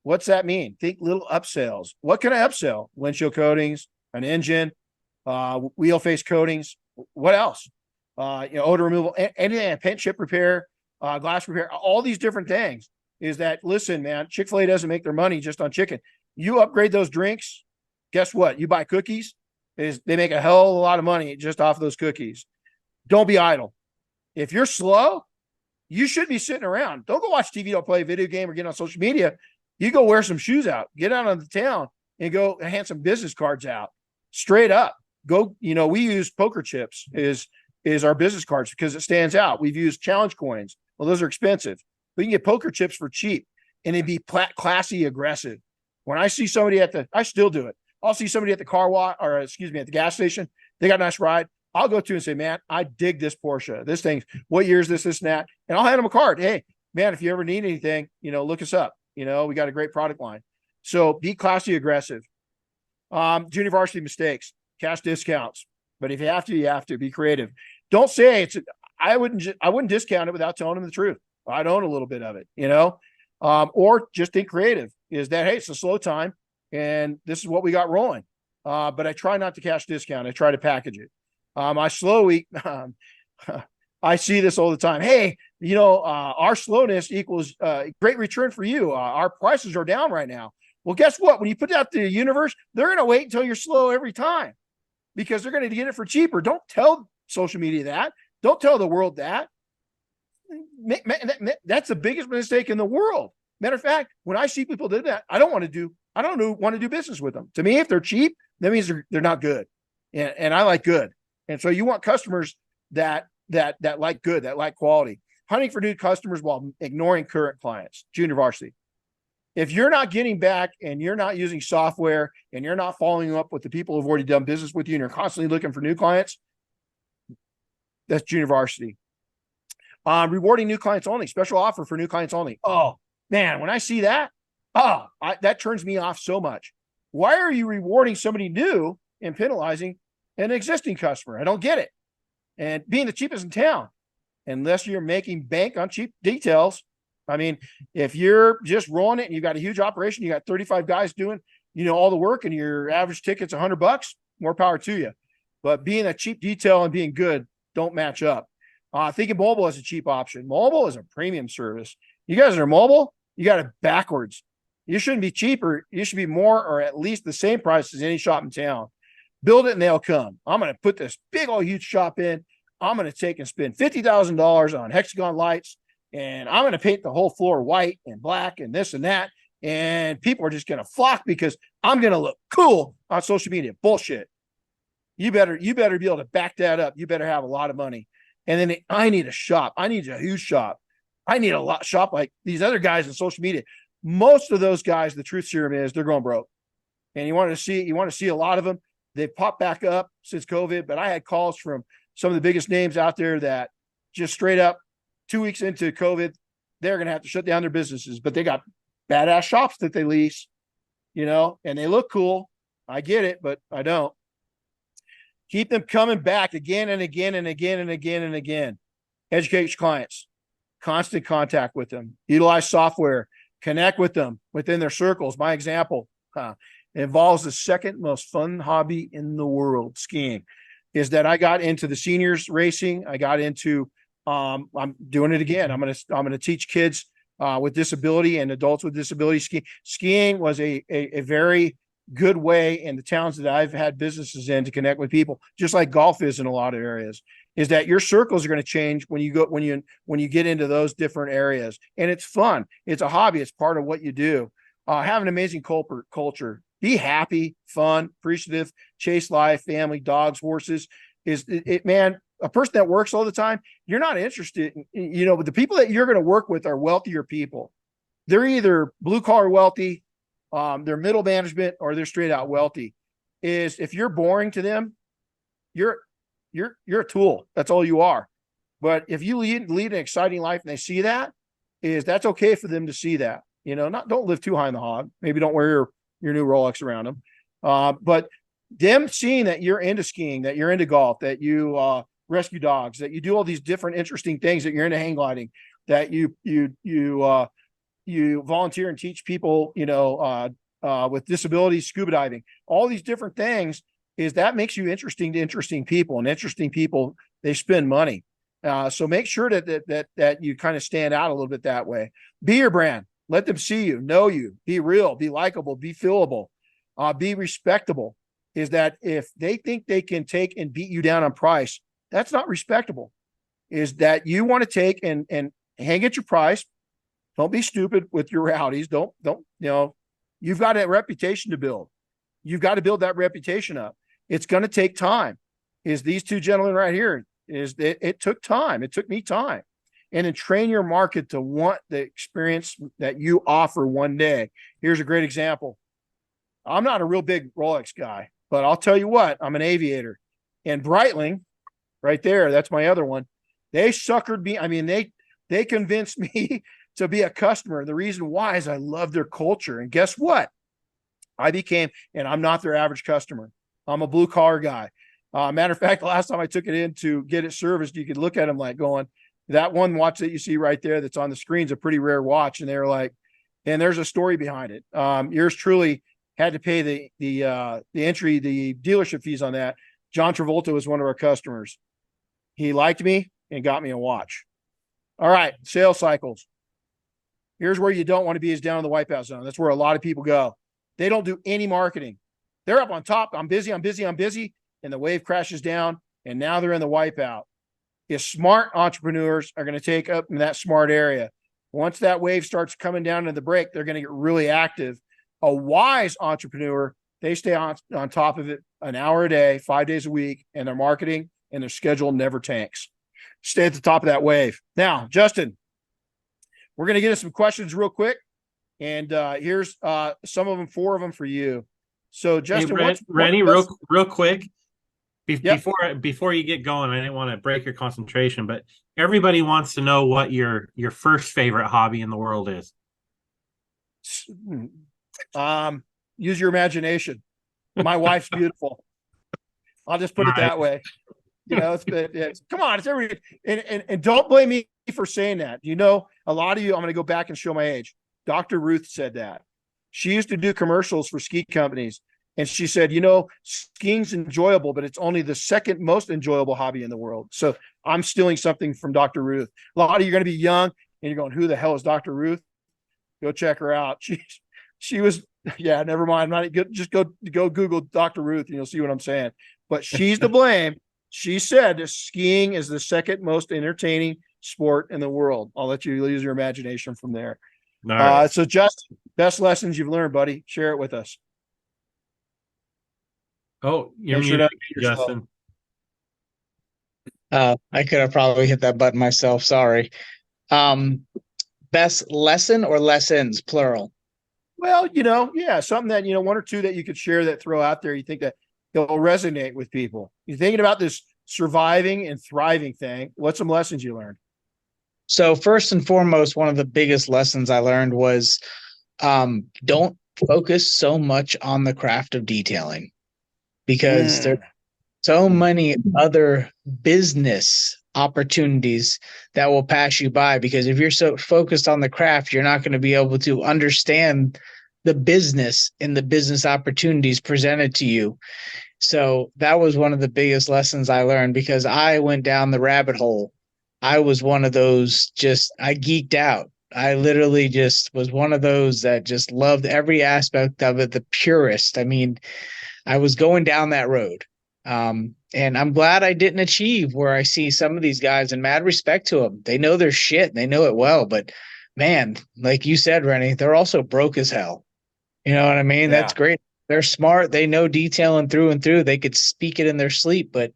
S1: What's that mean? Think little upsells. What can I upsell? Windshield coatings, an engine, wheel face coatings. What else? Odor removal, anything, paint chip repair, glass repair, all these different things. Is that, listen, man, Chick-fil-A doesn't make their money just on chicken. You upgrade those drinks, guess what? You buy cookies, they make a hell of a lot of money just off of those cookies. Don't be idle. If you're slow, you should be sitting around. Don't go watch TV, don't play a video game or get on social media. You go wear some shoes out, get out on the town and go hand some business cards out. Straight up. Go, we use poker chips is our business cards because it stands out. We've used challenge coins. Well, those are expensive. But you can get poker chips for cheap and it'd be classy aggressive. When I see somebody I still do it. I'll see somebody at the car wash, or at the gas station. They got a nice ride. I'll go to and say, man, I dig this Porsche. This thing, what year is this, and that? And I'll hand them a card. Hey, man, if you ever need anything, look us up. We got a great product line. So be classy aggressive. Junior varsity mistakes, cash discounts. But if you have to be creative. Don't say I wouldn't discount it without telling them the truth. I'd own a little bit of it, or just think creative is that, hey, it's a slow time and this is what we got rolling. But I try not to cash discount. I try to package it. My slow week, I see this all the time. Hey, our slowness equals great return for you. Our prices are down right now. Well, guess what? When you put out to the universe, they're going to wait until you're slow every time because they're going to get it for cheaper. Don't tell social media that. Don't tell the world that. That's the biggest mistake in the world. Matter of fact, when I see people do that, I don't want to do business with them. To me, if they're cheap, that means they're not good. And I like good. And so you want customers that like good, that like quality. Hunting for new customers while ignoring current clients. Junior varsity. If you're not getting back and you're not using software and you're not following up with the people who've already done business with you and you're constantly looking for new clients, that's junior varsity. Rewarding new clients only, special offer for new clients only. Oh man, when I see that, that turns me off so much. Why are you rewarding somebody new and penalizing an existing customer? I don't get it. And being the cheapest in town, unless you're making bank on cheap details. I mean, if you're just rolling it and you've got a huge operation, you got 35 guys doing, all the work and your average ticket's $100, more power to you. But being a cheap detail and being good don't match up. Thinking mobile is a cheap option. Mobile is a premium service. You guys that are mobile, you got it backwards. You shouldn't be cheaper. You should be more or at least the same price as any shop in town. Build it and they'll come. I'm going to put this big old huge shop in. I'm going to take and spend $50,000 on hexagon lights, and I'm going to paint the whole floor white and black and this and that. And people are just going to flock because I'm going to look cool on social media. Bullshit. You better be able to back that up. You better have a lot of money. And then I need a shop. I need a huge shop. I need a lot shop like these other guys in social media. Most of those guys, the truth serum is they're going broke. And you want to see a lot of them. They've popped back up since COVID, but I had calls from some of the biggest names out there that just straight up 2 weeks into COVID, they're going to have to shut down their businesses, but they got badass shops that they lease, and they look cool. I get it, but I don't. Keep them coming back again and again and again and again and again. Educate your clients, constant contact with them, utilize software, connect with them within their circles. My example involves the second most fun hobby in the world, skiing, is that I got into the seniors racing. I got into, I'm doing it again. I'm going to teach kids with disability and adults with disability skiing. Skiing was a very good way in the towns that I've had businesses in to connect with people, just like golf is in a lot of areas, is that your circles are going to change when you get into those different areas. And it's fun. It's a hobby. It's part of what you do. Have an amazing culture. Be happy, fun, appreciative, chase life, family, dogs, horses. Man, a person that works all the time, you're not interested in, but the people that you're going to work with are wealthier people. They're either blue collar wealthy, they're middle management, or they're straight out wealthy. Is if you're boring to them, you're a tool. That's all you are. But if you lead an exciting life and they see that, that's okay for them to see that. Don't live too high in the hog. Maybe don't wear your new Rolex around them. But them seeing that you're into skiing, that you're into golf, that you rescue dogs, that you do all these different interesting things, that you're into hang gliding, that you volunteer and teach people, with disabilities, scuba diving, all these different things, that makes you interesting to interesting people, and interesting people, they spend money. So make sure that you kind of stand out a little bit that way. Be your brand. Let them see you, know you, be real, be likable, be fillable, be respectable. Is that if they think they can take and beat you down on price, that's not respectable. Is that you want to take and hang at your price. Don't be stupid with your rowdies. Don't, you've got a reputation to build. You've got to build that reputation up. It's going to take time. Is these two gentlemen right here, it took time. It took me time. And then train your market to want the experience that you offer one day. Here's a great example. I'm not a real big Rolex guy, but I'll tell you what, I'm an aviator. And Breitling, right there, that's my other one. They suckered me. I mean, they convinced me to be a customer. The reason why is I love their culture. And guess what? And I'm not their average customer. I'm a blue collar guy. Matter of fact, the last time I took it in to get it serviced, you could look at them like going, that one watch that you see right there that's on the screen is a pretty rare watch. And they were like, and there's a story behind it. Yours truly had to pay the dealership fees on that. John Travolta was one of our customers. He liked me and got me a watch. All right, sales cycles. Here's where you don't want to be, is down in the wipeout zone. That's where a lot of people go. They don't do any marketing. They're up on top. I'm busy. And the wave crashes down, and now they're in the wipeout. If smart entrepreneurs are going to take up in that smart area, once that wave starts coming down to the break, they're going to get really active. A wise entrepreneur, they stay on top of it an hour a day, 5 days a week, and their marketing and their schedule never tanks. Stay at the top of that wave. Now, Justin, we're going to get into some questions real quick. And here's some of them, 4 of them for you. So, Justin,
S2: Renny, real quick,
S1: Yep.
S2: before you get going, I didn't want to break your concentration, but everybody wants to know what your first favorite hobby in the world is.
S1: Use your imagination. My wife's beautiful. I'll just put it that way. You know, it's come on, it's every and don't blame me for saying that. You know, a lot of you, I'm going to go back and show my age. Dr. Ruth said that. She used to do commercials for ski companies. And she said, you know, skiing's enjoyable, but it's only the second most enjoyable hobby in the world. So I'm stealing something from Dr. Ruth. A lot of you are going to be young and you're going, who the hell is Dr. Ruth? Go check her out. She was, yeah, never mind. Just go Google Dr. Ruth and you'll see what I'm saying. But she's to blame. She said that skiing is the second most entertaining sport in the world. I'll let you use your imagination from there.
S2: All right.
S1: So Justin, best lessons you've learned, buddy. Share it with us.
S2: Oh, you're
S1: Make sure
S2: muted,
S1: to- yourself.
S2: Justin.
S3: I could have probably hit that button myself. Sorry. Best lesson or lessons, plural?
S1: Well, you know, yeah, something that, you know, 1 or 2 that you could share that throw out there. You think that it'll resonate with people. You're thinking about this surviving and thriving thing. What's some lessons you learned?
S3: So first and foremost, one of the biggest lessons I learned was don't focus so much on the craft of detailing, because there's so many other business opportunities that will pass you by. Because if you're so focused on the craft, you're not going to be able to understand the business and the business opportunities presented to you. So that was one of the biggest lessons I learned, because I went down the rabbit hole. I was one of those, I geeked out. I literally just was one of those that just loved every aspect of it, the purist. I mean, I was going down that road. And I'm glad I didn't achieve where I see some of these guys, and mad respect to them. They know their shit. They know it well. But man, like you said, Renny, they're also broke as hell. You know what I mean?
S1: Yeah.
S3: That's great. They're smart. They know detailing through and through. They could speak it in their sleep, but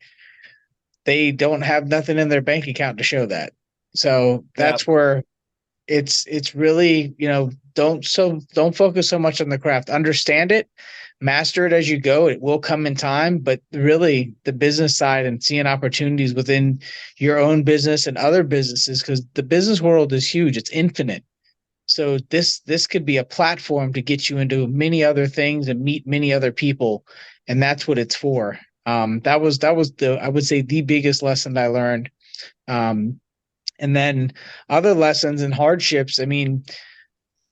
S3: they don't have nothing in their bank account to show that. So that's where it's really, you know, don't focus so much on the craft. Understand it, master it as you go. It will come in time, but really the business side and seeing opportunities within your own business and other businesses, because the business world is huge. It's infinite. So this could be a platform to get you into many other things and meet many other people. And that's what it's for. That was I would say the biggest lesson I learned. And then other lessons and hardships. I mean,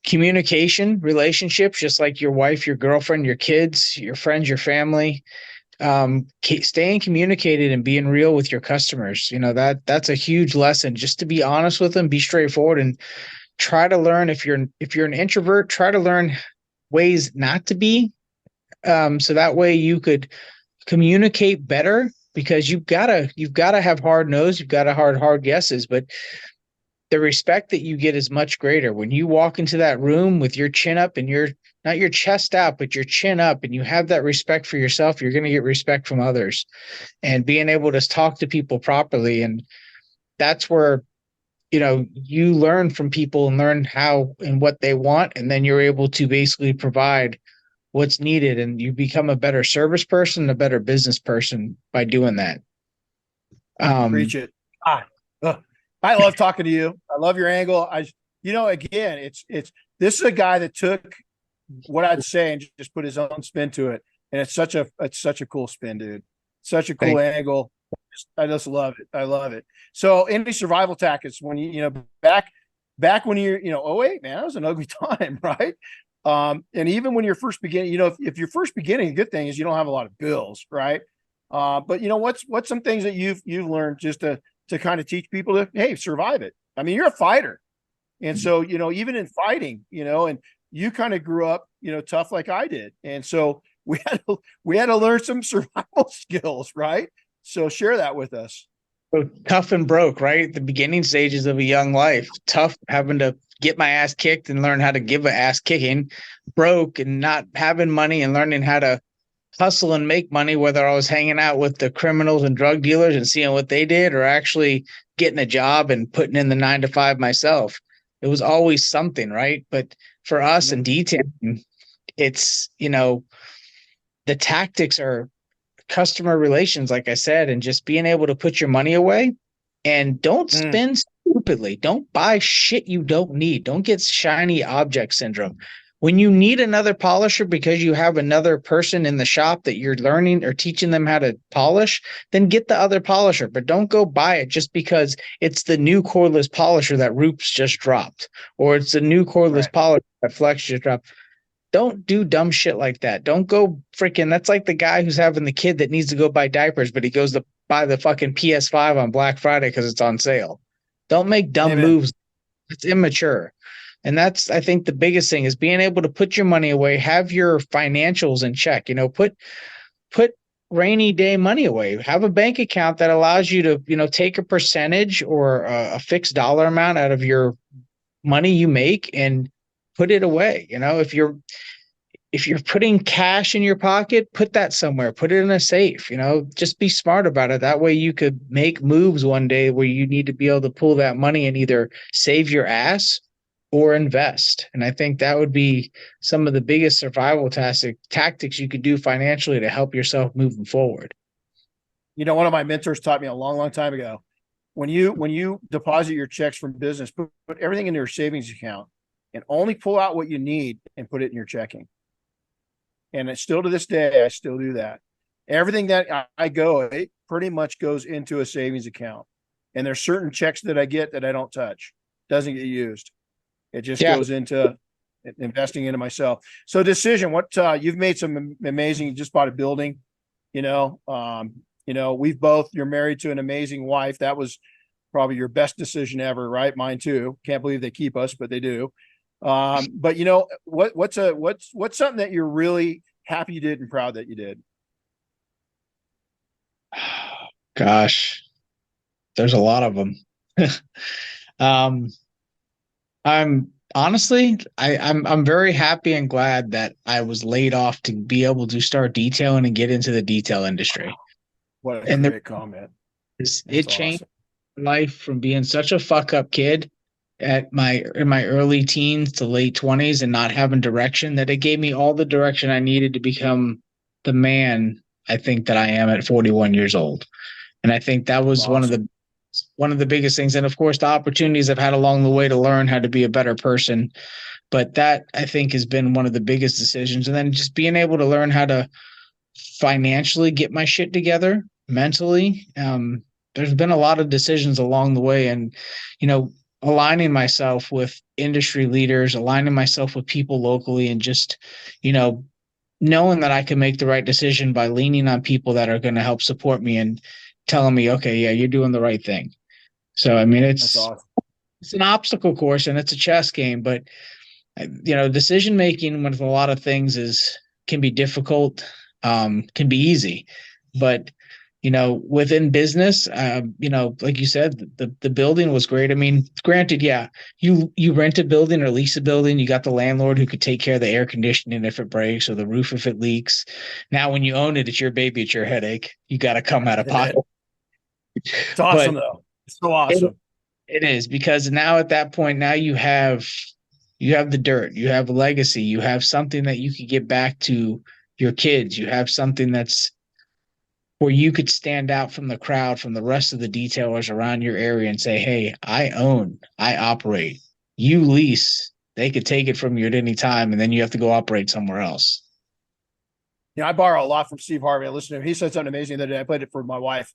S3: communication, relationships, just like your wife, your girlfriend, your kids, your friends, your family, staying communicated and being real with your customers. You know, that's a huge lesson, just to be honest with them, be straightforward, and try to learn. If you're an introvert, try to learn ways not to be, so that way you could communicate better, because you've got to have hard nose, you've got to hard yeses, but the respect that you get is much greater when you walk into that room with your chin up and not your chest out, but your chin up, and you have that respect for yourself. You're going to get respect from others, and being able to talk to people properly. And that's where, you know, you learn from people and learn how and what they want. And then you're able to basically provide what's needed, and you become a better service person, a better business person by doing that.
S1: Preach it. I love talking to you. I love your angle. Again, it's this is a guy that took what I'd say and just put his own spin to it. And it's such a cool spin, dude. Such a cool angle. I just love it. I love it. So any survival tactics when back when you're, oh wait, man, that was an ugly time, right? And even when you're first beginning, if you're first beginning, the good thing is you don't have a lot of bills, right? But what's some things that you've learned just to kind of teach people to, hey, survive it. I mean, you're a fighter. And so, even in fighting, and you kind of grew up, tough like I did. And so we had to learn some survival skills, right? So share that with us.
S5: So tough and broke, right? The beginning stages of a young life. Tough, having to get my ass kicked and learn how to give an ass kicking. Broke and not having money and learning how to hustle and make money, whether I was hanging out with the criminals and drug dealers and seeing what they did, or actually getting a job and putting in the 9 to 5 myself. It was always something, right? But for us in detailing, it's, the tactics are customer relations, like I said, and just being able to put your money away and don't spend stupidly. Don't buy shit you don't need. Don't get shiny object syndrome. When you need another polisher because you have another person in the shop that you're learning or teaching them how to polish, then get the other polisher, but don't go buy it just because it's the new cordless polisher that Roops just dropped, or it's the new cordless polisher that Flex just dropped. Don't do dumb shit like that. Don't go freaking, that's like the guy who's having the kid that needs to go buy diapers, but he goes to buy the fucking PS5 on Black Friday because it's on sale. Don't make dumb moves. It's immature. And that's, I think, the biggest thing is being able to put your money away, have your financials in check, put rainy day money away, have a bank account that allows you to, take a percentage or a fixed dollar amount out of your money you make and put it away. If you're putting cash in your pocket, put that somewhere, put it in a safe, just be smart about it. That way you could make moves one day where you need to be able to pull that money and either save your ass or invest. And I think that would be some of the biggest survival tactics you could do financially to help yourself moving forward.
S1: One of my mentors taught me a long, long time ago, when you deposit your checks from business, put everything into your savings account and only pull out what you need and put it in your checking. And it's still to this day, I still do that. Everything that it pretty much goes into a savings account. And there's certain checks that I get that I don't touch. Doesn't get used. It just goes into investing into myself. So decision, you've made some amazing, you just bought a building, you're married to an amazing wife. That was probably your best decision ever, right? Mine too. Can't believe they keep us, but they do. But what's something that you're really happy you did and proud that you did?
S5: Gosh, there's a lot of them. I'm very happy and glad that I was laid off to be able to start detailing and get into the detail industry.
S1: What a great comment.
S5: It changed my life from being such a fuck up kid in my early teens to late 20s and not having direction, that it gave me all the direction I needed to become the man I think that I am at 41 years old. And I think that was one of the biggest things. And of course, the opportunities I've had along the way to learn how to be a better person. But that, I think, has been one of the biggest decisions. And then just being able to learn how to financially get my shit together mentally. There's been a lot of decisions along the way, and, aligning myself with industry leaders, aligning myself with people locally, and just, knowing that I can make the right decision by leaning on people that are going to help support me and telling me, okay, yeah, you're doing the right thing. So, I mean, it's an obstacle course and it's a chess game, but decision-making with a lot of things can be difficult, can be easy, but within business, like you said, the building was great. I mean, granted, yeah, you rent a building or lease a building, you got the landlord who could take care of the air conditioning if it breaks or the roof if it leaks. Now, when you own it, it's your baby, it's your headache. You got to come out of pocket.
S1: It's awesome, though. It's so awesome.
S5: It is, because now at that point, now you have the dirt, you have a legacy, you have something that you could get back to your kids. You have something that's where you could stand out from the crowd, from the rest of the detailers around your area and say, hey, I own, I operate. You lease, they could take it from you at any time, and then you have to go operate somewhere else.
S1: I borrow a lot from Steve Harvey. I listen to him. He said something amazing the other day. I played it for my wife.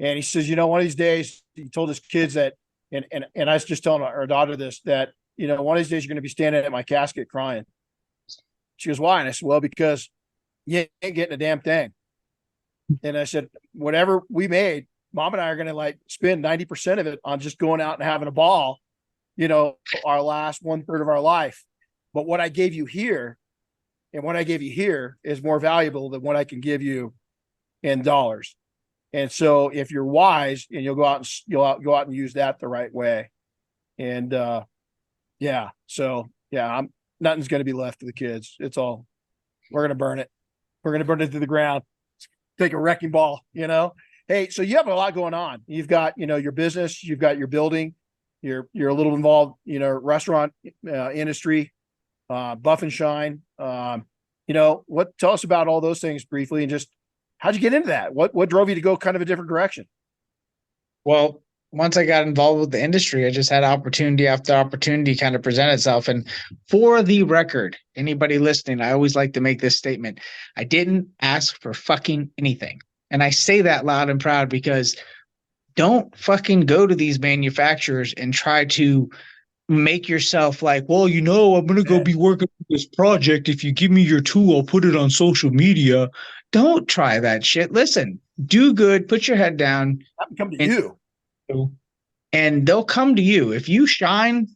S1: And he says, one of these days, he told his kids that, and I was just telling our daughter this, that, one of these days you're going to be standing at my casket crying. She goes, why? And I said, well, because you ain't getting a damn thing. And I said, whatever we made, Mom and I are going to like spend 90% of it on just going out and having a ball, our last 1/3 of our life. But what I gave you here and what I gave you here is more valuable than what I can give you in dollars. And so if you're wise and you'll go out and use that the right way. And nothing's going to be left to the kids. It's all, we're going to burn it. We're going to burn it to the ground. Take a wrecking ball, Hey, so you have a lot going on. You've got, your business, you've got your building, you're a little involved, restaurant industry, Buff and Shine. Tell us about all those things briefly, and just how'd you get into that? What drove you to go kind of a different direction?
S5: Well, once I got involved with the industry, I just had opportunity after opportunity kind of present itself. And for the record, anybody listening, I always like to make this statement. I didn't ask for fucking anything. And I say that loud and proud because don't fucking go to these manufacturers and try to make yourself like, well, I'm going to go be working on this project. If you give me your tool, I'll put it on social media. Don't try that shit. Listen, do good, put your head down.
S1: Come to you.
S5: And they'll come to you. If you shine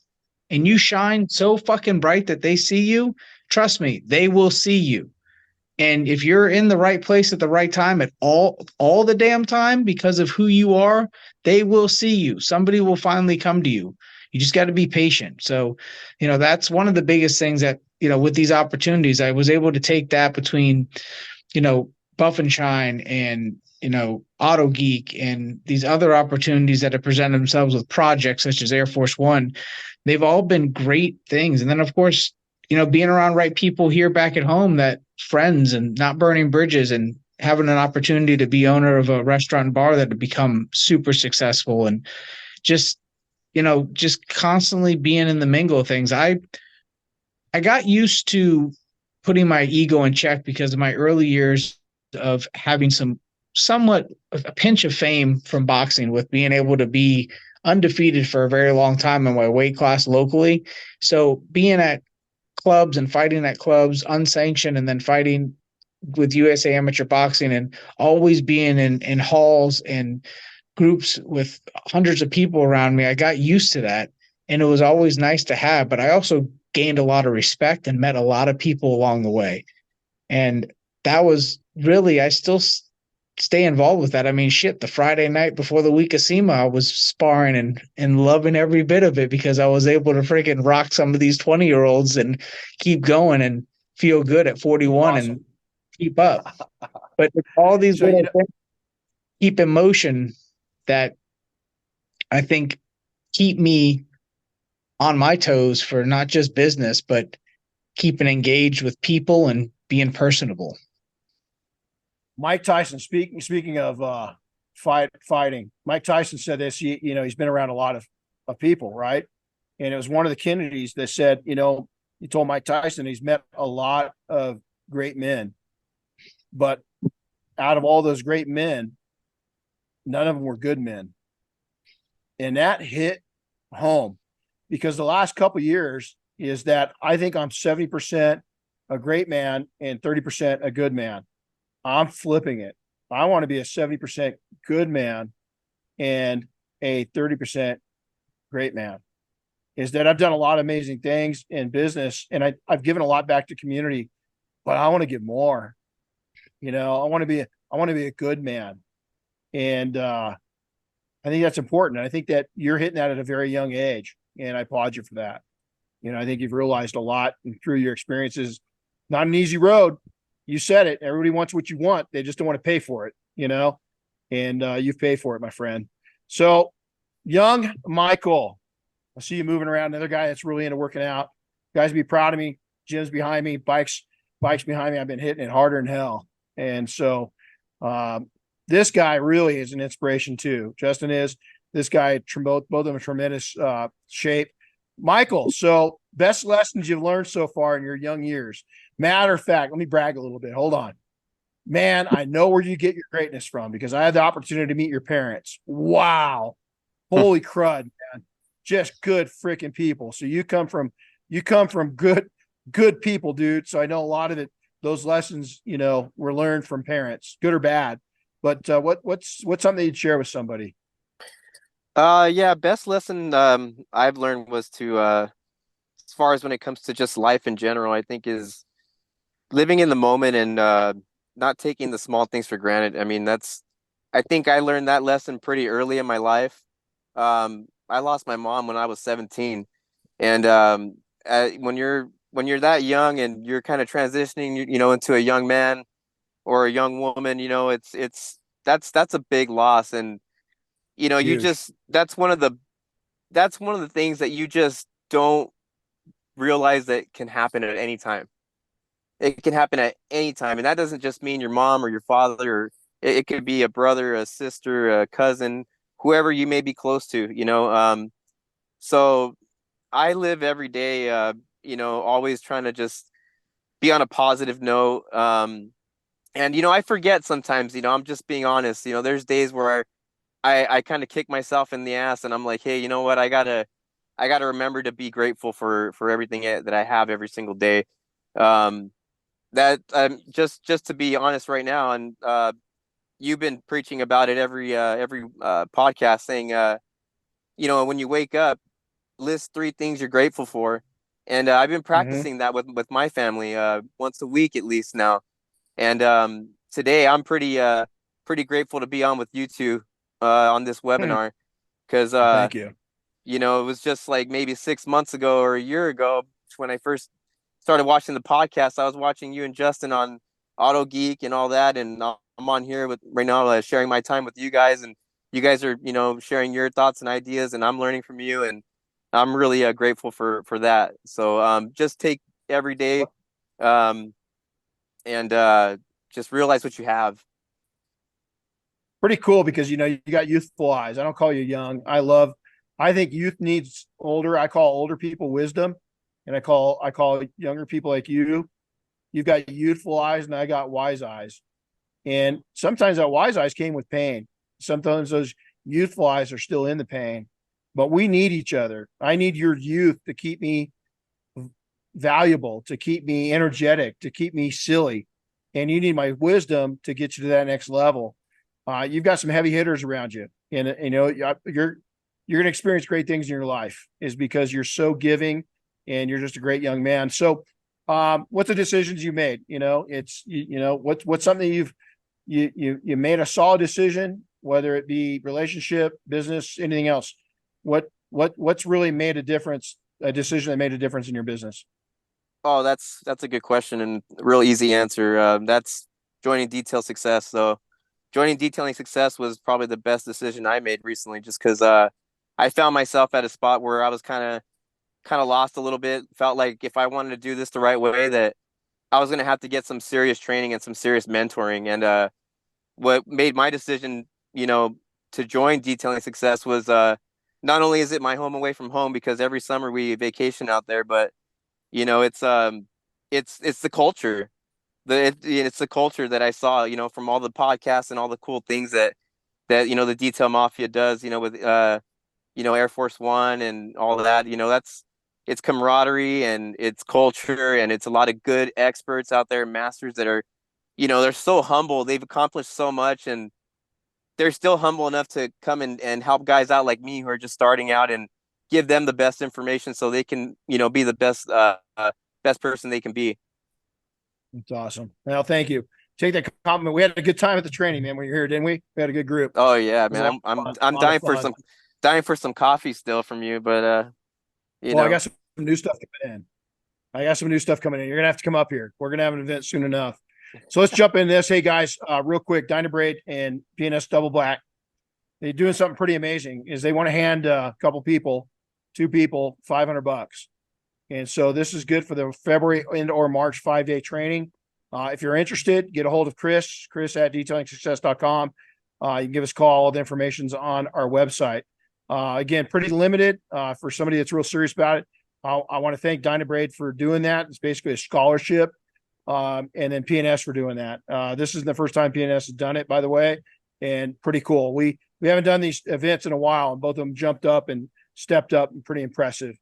S5: and you shine so fucking bright that they see you, trust me, they will see you. And if you're in the right place at the right time at all the damn time because of who you are, they will see you. Somebody will finally come to you. You just got to be patient. So, that's one of the biggest things that, with these opportunities, I was able to take that between, Buff and Shine and, Auto Geek and these other opportunities that have presented themselves with projects such as Air Force One. They've all been great things. And then, of course, being around right people here back at home, that friends, and not burning bridges, and having an opportunity to be owner of a restaurant and bar that have become super successful, and just constantly being in the mingle of things. I got used to putting my ego in check because of my early years of having somewhat a pinch of fame from boxing, with being able to be undefeated for a very long time in my weight class locally. So being at clubs and fighting at clubs unsanctioned, and then fighting with USA Amateur Boxing, and always being in halls and groups with hundreds of people around me, I got used to that, and it was always nice to have. But I also gained a lot of respect and met a lot of people along the way, and that was really, I still stay involved with that. I mean, shit, the Friday night before the week of SEMA, I was sparring and loving every bit of it, because I was able to freaking rock some of these 20-year-olds and keep going and feel good at 41. Awesome. And keep up. But all these little things keep in motion that I think keep me on my toes for not just business, but keeping engaged with people and being personable.
S1: Mike Tyson, speaking of fighting, Mike Tyson said this, he's been around a lot of people, right? And it was one of the Kennedys that said, he told Mike Tyson he's met a lot of great men, but out of all those great men, none of them were good men. And that hit home, because the last couple of years is that I think I'm 70% a great man and 30% a good man. I'm flipping it. I want to be a 70% good man and a 30% great man. Is that I've done a lot of amazing things in business, and I've given a lot back to community, but I want to give more. I want to be a good man. And I think that's important. And I think that you're hitting that at a very young age, and I applaud you for that. I think you've realized a lot, and through your experiences. Not an easy road. You said it. Everybody wants what you want. They just don't want to pay for it, and you've paid for it, my friend. So young Michael, I see you moving around. Another guy that's really into working out. Guys, be proud of me. Gym's behind me. Bikes behind me. I've been hitting it harder than hell. And so this guy really is an inspiration too. Justin is. This guy, both of them in tremendous shape. Michael, so best lessons you've learned so far in your young years. Matter of fact, let me brag a little bit. Hold on. man, I know where you get your greatness from because I had the opportunity to meet your parents. Wow. Holy crud, man. Just good freaking people. So you come from good people, dude. So I know a lot of it, those lessons, were learned from parents, good or bad. But what's something you'd share with somebody?
S4: Yeah, best lesson I've learned was to as far as when it comes to just life in general, I think is living in the moment and not taking the small things for granted. I mean, I think I learned that lesson pretty early in my life. I lost my mom when I was 17, and when you're that young and you're kind of transitioning, into a young man or a young woman, that's a big loss, and you
S1: Huge.
S4: just that's one of the things that you just don't realize that can happen at any time. It can happen at any time, and that doesn't just mean your mom or your father, or it could be a brother, a sister, a cousin, whoever you may be close to. So I live every day, always trying to just be on a positive note. And I forget sometimes, I'm just being honest. There's days where I kind of kick myself in the ass and I'm like, hey, you know what? I gotta remember to be grateful for everything that I have every single day. Um, that just to be honest right now, and you've been preaching about it every podcast, saying when you wake up, list three things you're grateful for, and I've been
S1: Mm-hmm.
S4: practicing that with my family once a week at least now. And today I'm pretty grateful to be on with you two on this webinar because
S1: Thank you.
S4: it was just like maybe 6 months ago or a year ago when I first started watching the podcast. I was watching you and Justin on Auto Geek and all that, and I'm on here with right now sharing my time with you guys, and you guys are sharing your thoughts and ideas, and I'm learning from you, and I'm really grateful for that. So just take every day um, and just realize what you have.
S1: Pretty cool because you got youthful eyes. I don't call you young. I think youth needs older. I call older people wisdom, and I call younger people like you've got youthful eyes and I got wise eyes. And sometimes that wise eyes came with pain. Sometimes those youthful eyes are still in the pain, but we need each other. I need your youth to keep me valuable, to keep me energetic, to keep me silly. And you need my wisdom to get you to that next level. You've got some heavy hitters around you, and you're going to experience great things in your life is because you're so giving and you're just a great young man. So, what's the decisions you made? What's something you made a solid decision, whether it be relationship, business, anything else. What's really made a difference, a decision that made a difference in your business?
S4: Oh, that's a good question and real easy answer. That's joining Detail Success. So joining Detailing Success was probably the best decision I made recently, just because I found myself at a spot where I was kind of lost a little bit. Felt like if I wanted to do this the right way, that I was gonna have to get some serious training and some serious mentoring. And what made my decision, to join Detailing Success was not only is it my home away from home because every summer we vacation out there, but it's the culture. It's the culture that I saw, from all the podcasts and all the cool things that the Detail Mafia does, with Air Force One and all of that. It's camaraderie and it's culture and it's a lot of good experts out there, masters that are, they're so humble. They've accomplished so much and they're still humble enough to come and help guys out like me who are just starting out and give them the best information so they can, be the best person they can be.
S1: It's awesome. Well, thank you. Take that compliment. We had a good time at the training, man. When you're here, didn't we? We had a good group.
S4: Oh yeah,
S1: It was a
S4: man.
S1: lot
S4: I'm
S1: of
S4: I'm
S1: fun. A
S4: I'm
S1: lot of fun.
S4: dying for some coffee still from you, but you
S1: Well, I
S4: know.
S1: got some new stuff coming in. You're gonna have to come up here. We're gonna have an event soon enough. So let's jump into this. Hey guys, real quick, Dynabraid and PNS Double Black. They're doing something pretty amazing. Is they want to hand a couple people, two people, $500. And so this is good for the February and or March 5-day training. If you're interested, get a hold of Chris at detailingsuccess.com. You can give us a call. All the information's on our website. Again, pretty limited for somebody that's real serious about it. I want to thank Dynabraid for doing that. It's basically a scholarship and then PNS for doing that. This isn't the first time PNS has done it, by the way, and pretty cool. We haven't done these events in a while, and both of them jumped up and stepped up and pretty impressive.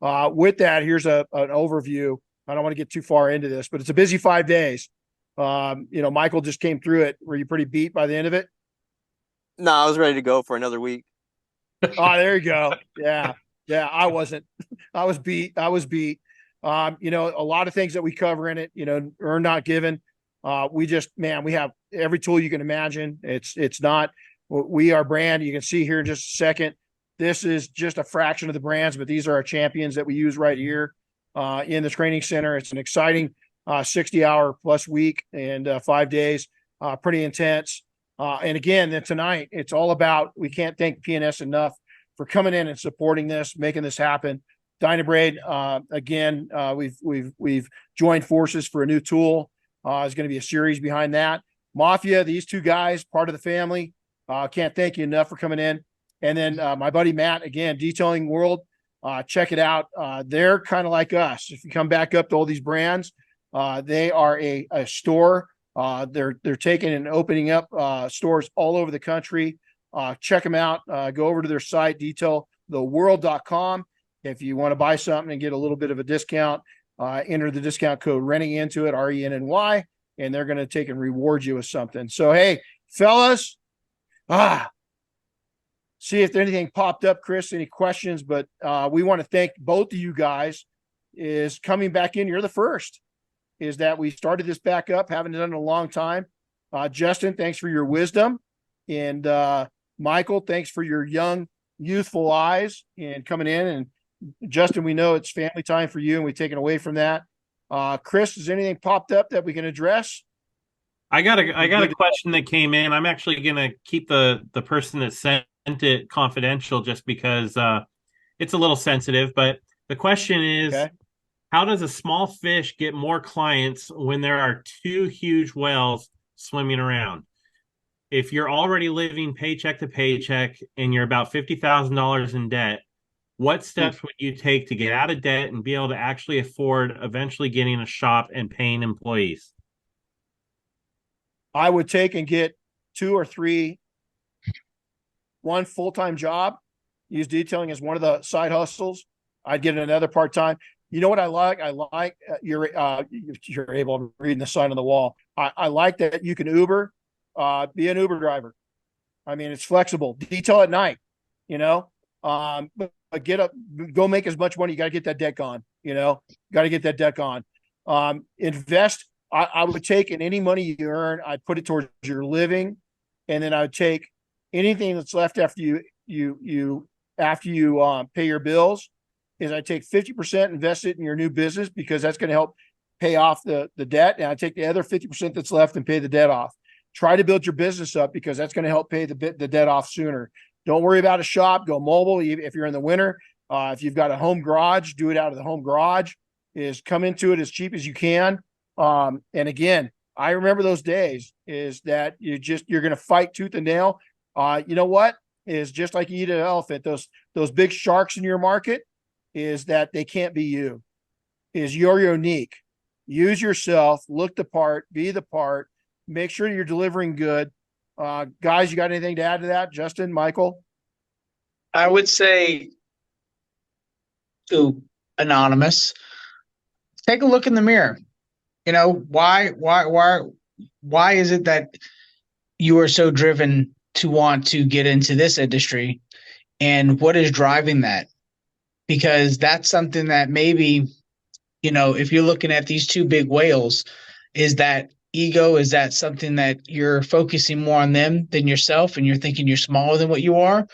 S1: With that, here's an overview. I don't want to get too far into this, but it's a busy 5 days. Michael just came through it. Were you pretty beat by the end of it?
S4: No, I was ready to go for another week.
S1: Oh, there you go. Yeah. I wasn't. I was beat. A lot of things that we cover in it, are not given. We have every tool you can imagine. It's not, we are brand. You can see here in just a second. This is just a fraction of the brands, but these are our champions that we use right here in the training center. It's an exciting 60-hour plus week and 5 days, pretty intense. And again, then tonight, it's all about, we can't thank PNS enough for coming in and supporting this, making this happen. Dynabrade, again, we've joined forces for a new tool. There's going to be a series behind that. Mafia, these two guys, part of the family. Can't thank you enough for coming in. And then my buddy Matt, again, Detailing World. Check it out. They're kind of like us. If you come back up to all these brands, they are a store. They're taking and opening up stores all over the country. Check them out. Go over to their site, detailtheworld.com. If you want to buy something and get a little bit of a discount, enter the discount code Renny into it, RENNY, and they're going to take and reward you with something. So, hey, fellas, see if anything popped up, Chris, any questions, but we want to thank both of you guys is coming back in. You're the first, is that we started this back up, haven't done it in a long time. Justin, thanks for your wisdom. And Michael, thanks for your young, youthful eyes and coming in. And Justin, we know it's family time for you, and we've taken away from that. Chris, has anything popped up that we can address?
S2: I got a question that came in. I'm actually going to keep the person that sent it confidential just because it's a little sensitive. But the question is, okay, how does a small fish get more clients when there are two huge whales swimming around? If you're already living paycheck to paycheck and you're about $50,000 in debt, what steps would you take to get out of debt and be able to actually afford eventually getting a shop and paying employees?
S1: I would take and get 2 or 3, one full-time job, use detailing as one of the side hustles. I'd get another part-time. You know what I like? I like you're able, I'm reading the sign on the wall. I like that you can Uber, be an Uber driver. I mean, it's flexible. Detail at night, but get up, go make as much money. You got to get that debt gone, got to get that debt gone. Invest. I would take in any money you earn, I'd put it towards your living. And then I would take anything that's left after you pay your bills, is I take 50%, invest it in your new business, because that's going to help pay off the debt. And I take the other 50% that's left and pay the debt off. Try to build your business up, because that's going to help pay the debt off sooner. Don't worry about a shop. Go mobile. If you're in the winter, if you've got a home garage, do it out of the home garage. Is come into it as cheap as you can. And again, I remember those days, is that you're going to fight tooth and nail. You know what is just like you eat an elephant, those big sharks in your market, is that they can't be you, is you're unique. Use yourself, look the part, be the part, make sure you're delivering good. Guys, you got anything to add to that? Justin, Michael?
S5: I would say to Anonymous, take a look in the mirror. Why is it that you are so driven to want to get into this industry, and what is driving that? Because that's something that maybe, if you're looking at these two big whales, is that ego? Is that something that you're focusing more on them than yourself, and you're thinking you're smaller than what you are?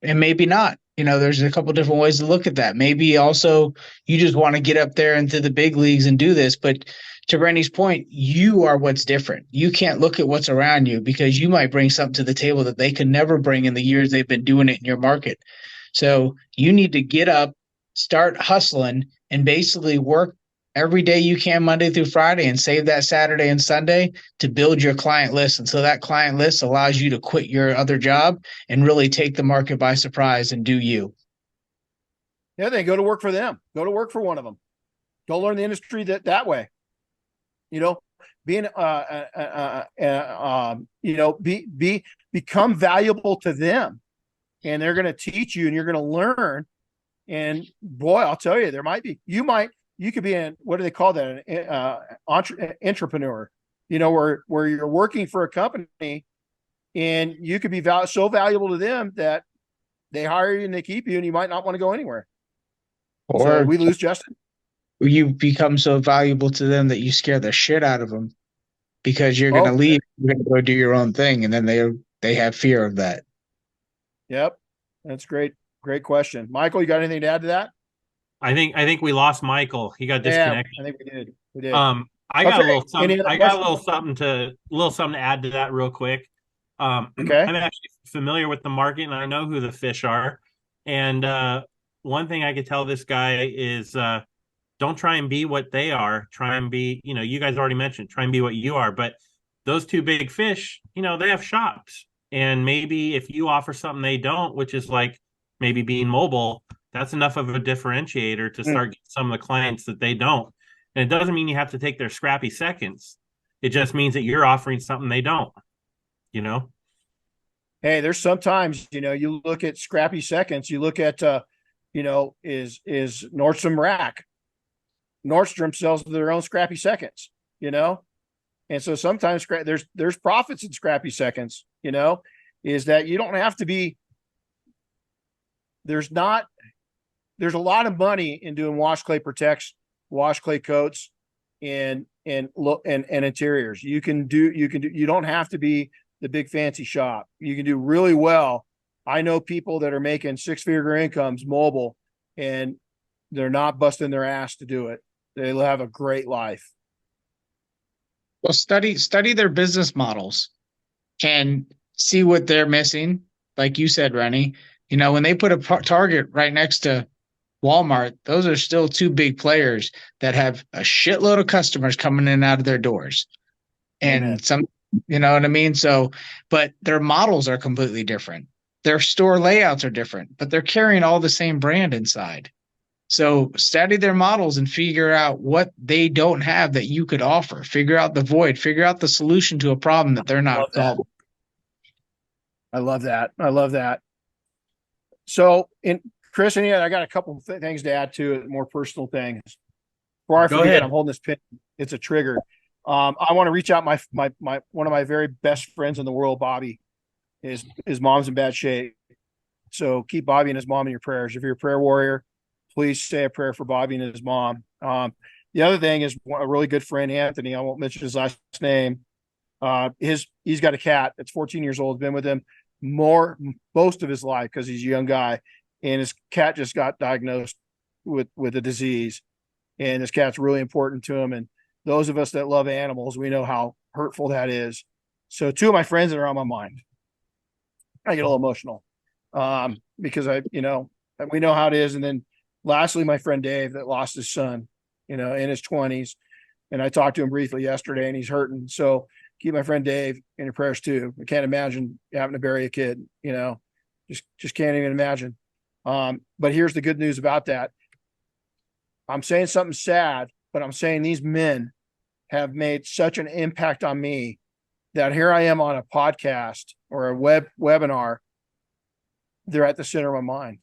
S5: And maybe not. There's a couple different ways to look at that. Maybe also you just want to get up there into the big leagues and do this. But to Rennie's point, you are what's different. You can't look at what's around you, because you might bring something to the table that they could never bring in the years they've been doing it in your market. So you need to get up, start hustling, and basically work every day you can, Monday through Friday, and save that Saturday and Sunday to build your client list. And so that client list allows you to quit your other job and really take the market by surprise and do you.
S1: Yeah, then go to work for them. Go to work for one of them. Go learn the industry that way. you know, being, become valuable to them, and they're going to teach you and you're going to learn. And boy, I'll tell you, you could be what do they call that? An entrepreneur, where you're working for a company and you could be so valuable to them that they hire you and they keep you, and you might not want to go anywhere.
S5: Or
S1: so we lose Justin.
S5: You become so valuable to them that you scare the shit out of them because you're going to leave, you're going to go do your own thing, and then they have fear of that.
S1: Yep, that's great. Great question, Michael. You got anything to add to that?
S2: I think we lost Michael. He got disconnected.
S1: I think we did. We did.
S2: I got a little something.
S1: I got a
S2: little something to add to that real quick.
S1: Okay.
S2: I'm actually familiar with the market and I know who the fish are. And one thing I could tell this guy is don't try and be what they are. Try and be, you guys already mentioned, try and be what you are. But those two big fish, they have shops. And maybe if you offer something they don't, which is like maybe being mobile, that's enough of a differentiator to start getting some of the clients that they don't. And it doesn't mean you have to take their scrappy seconds. It just means that you're offering something they don't,
S1: Hey, there's sometimes, you look at scrappy seconds, you look at, is Nordstrom Rack. Nordstrom sells their own scrappy seconds, and so sometimes there's profits in scrappy seconds, is that you don't have to be, there's a lot of money in doing wash clay protects, wash clay coats, and interiors. You don't have to be the big fancy shop. You can do really well. I know people that are making 6-figure incomes mobile, and they're not busting their ass to do it. They'll have a great life.
S5: Well, study their business models and see what they're missing. Like you said, Renny, when they put a Target right next to Walmart, those are still two big players that have a shitload of customers coming in and out of their doors. And
S1: Amen.
S5: some, you know what I mean? So, but their models are completely different. Their store layouts are different, but they're carrying all the same brand inside. So study their models and figure out what they don't have that you could offer. Figure out the void, figure out the solution to a problem that they're not solving.
S1: I love that. So, Chris, I got a couple of things to add to it, more personal things. Before I forget, I'm holding this pin. It's a trigger. I want to reach out my one of my very best friends in the world, Bobby. His mom's in bad shape. So keep Bobby and his mom in your prayers. If you're a prayer warrior, please say a prayer for Bobby and his mom. The other thing is a really good friend, Anthony. I won't mention his last name. He's got a cat that's 14 years old, been with him most of his life because he's a young guy, and his cat just got diagnosed with a disease, and his cat's really important to him. And those of us that love animals, we know how hurtful that is. So two of my friends that are on my mind, I get a little emotional because we know how it is. And then lastly, my friend Dave that lost his son, in his 20s. And I talked to him briefly yesterday, and he's hurting. So keep my friend Dave in your prayers too. I can't imagine having to bury a kid, just can't even imagine. But here's the good news about that. I'm saying something sad, but I'm saying these men have made such an impact on me that here I am on a podcast or a webinar. They're at the center of my mind.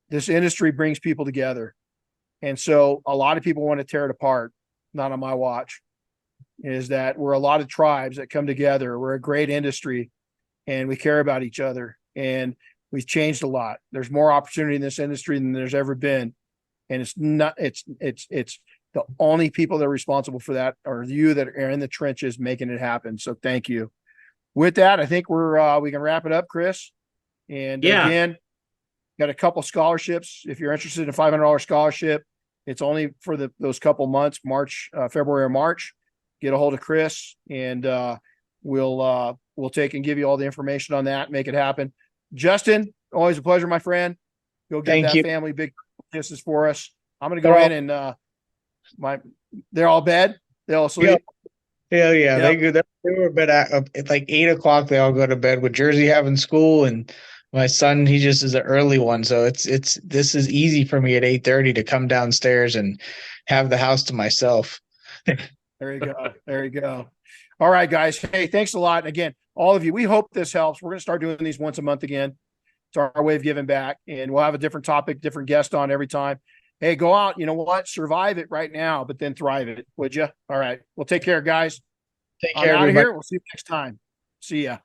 S1: This industry brings people together. And so a lot of people want to tear it apart. Not on my watch. Is that we're a lot of tribes that come together. We're a great industry, and we care about each other, and we've changed a lot. There's more opportunity in this industry than there's ever been. And it's the only people that are responsible for that are you that are in the trenches making it happen. So thank you. With that, I think we can wrap it up, Chris. And again, got a couple scholarships. If you're interested in a $500 scholarship, it's only for those couple months, February or March. Get a hold of Chris, and we'll take and give you all the information on that, make it happen. Justin, always a pleasure, my friend. Go get that family big kisses for us. I'm going to go in and they're all bed. They all sleep.
S5: Yeah. They go. They were bed at like 8 o'clock. They all go to bed with Jersey having school, and my son, he just is an early one. So this is easy for me at 8:30 to come downstairs and have the house to myself.
S1: There you go. There you go. All right, guys. Hey, thanks a lot. Again, all of you, we hope this helps. We're going to start doing these once a month again. It's our way of giving back, and we'll have a different topic, different guest on every time. Hey, go out. You know what? Survive it right now, but then thrive it. Would you? All right. Well, take care, guys.
S5: Take
S1: I'm
S5: care,
S1: out of
S5: everybody.
S1: here. We'll see you next time. See ya.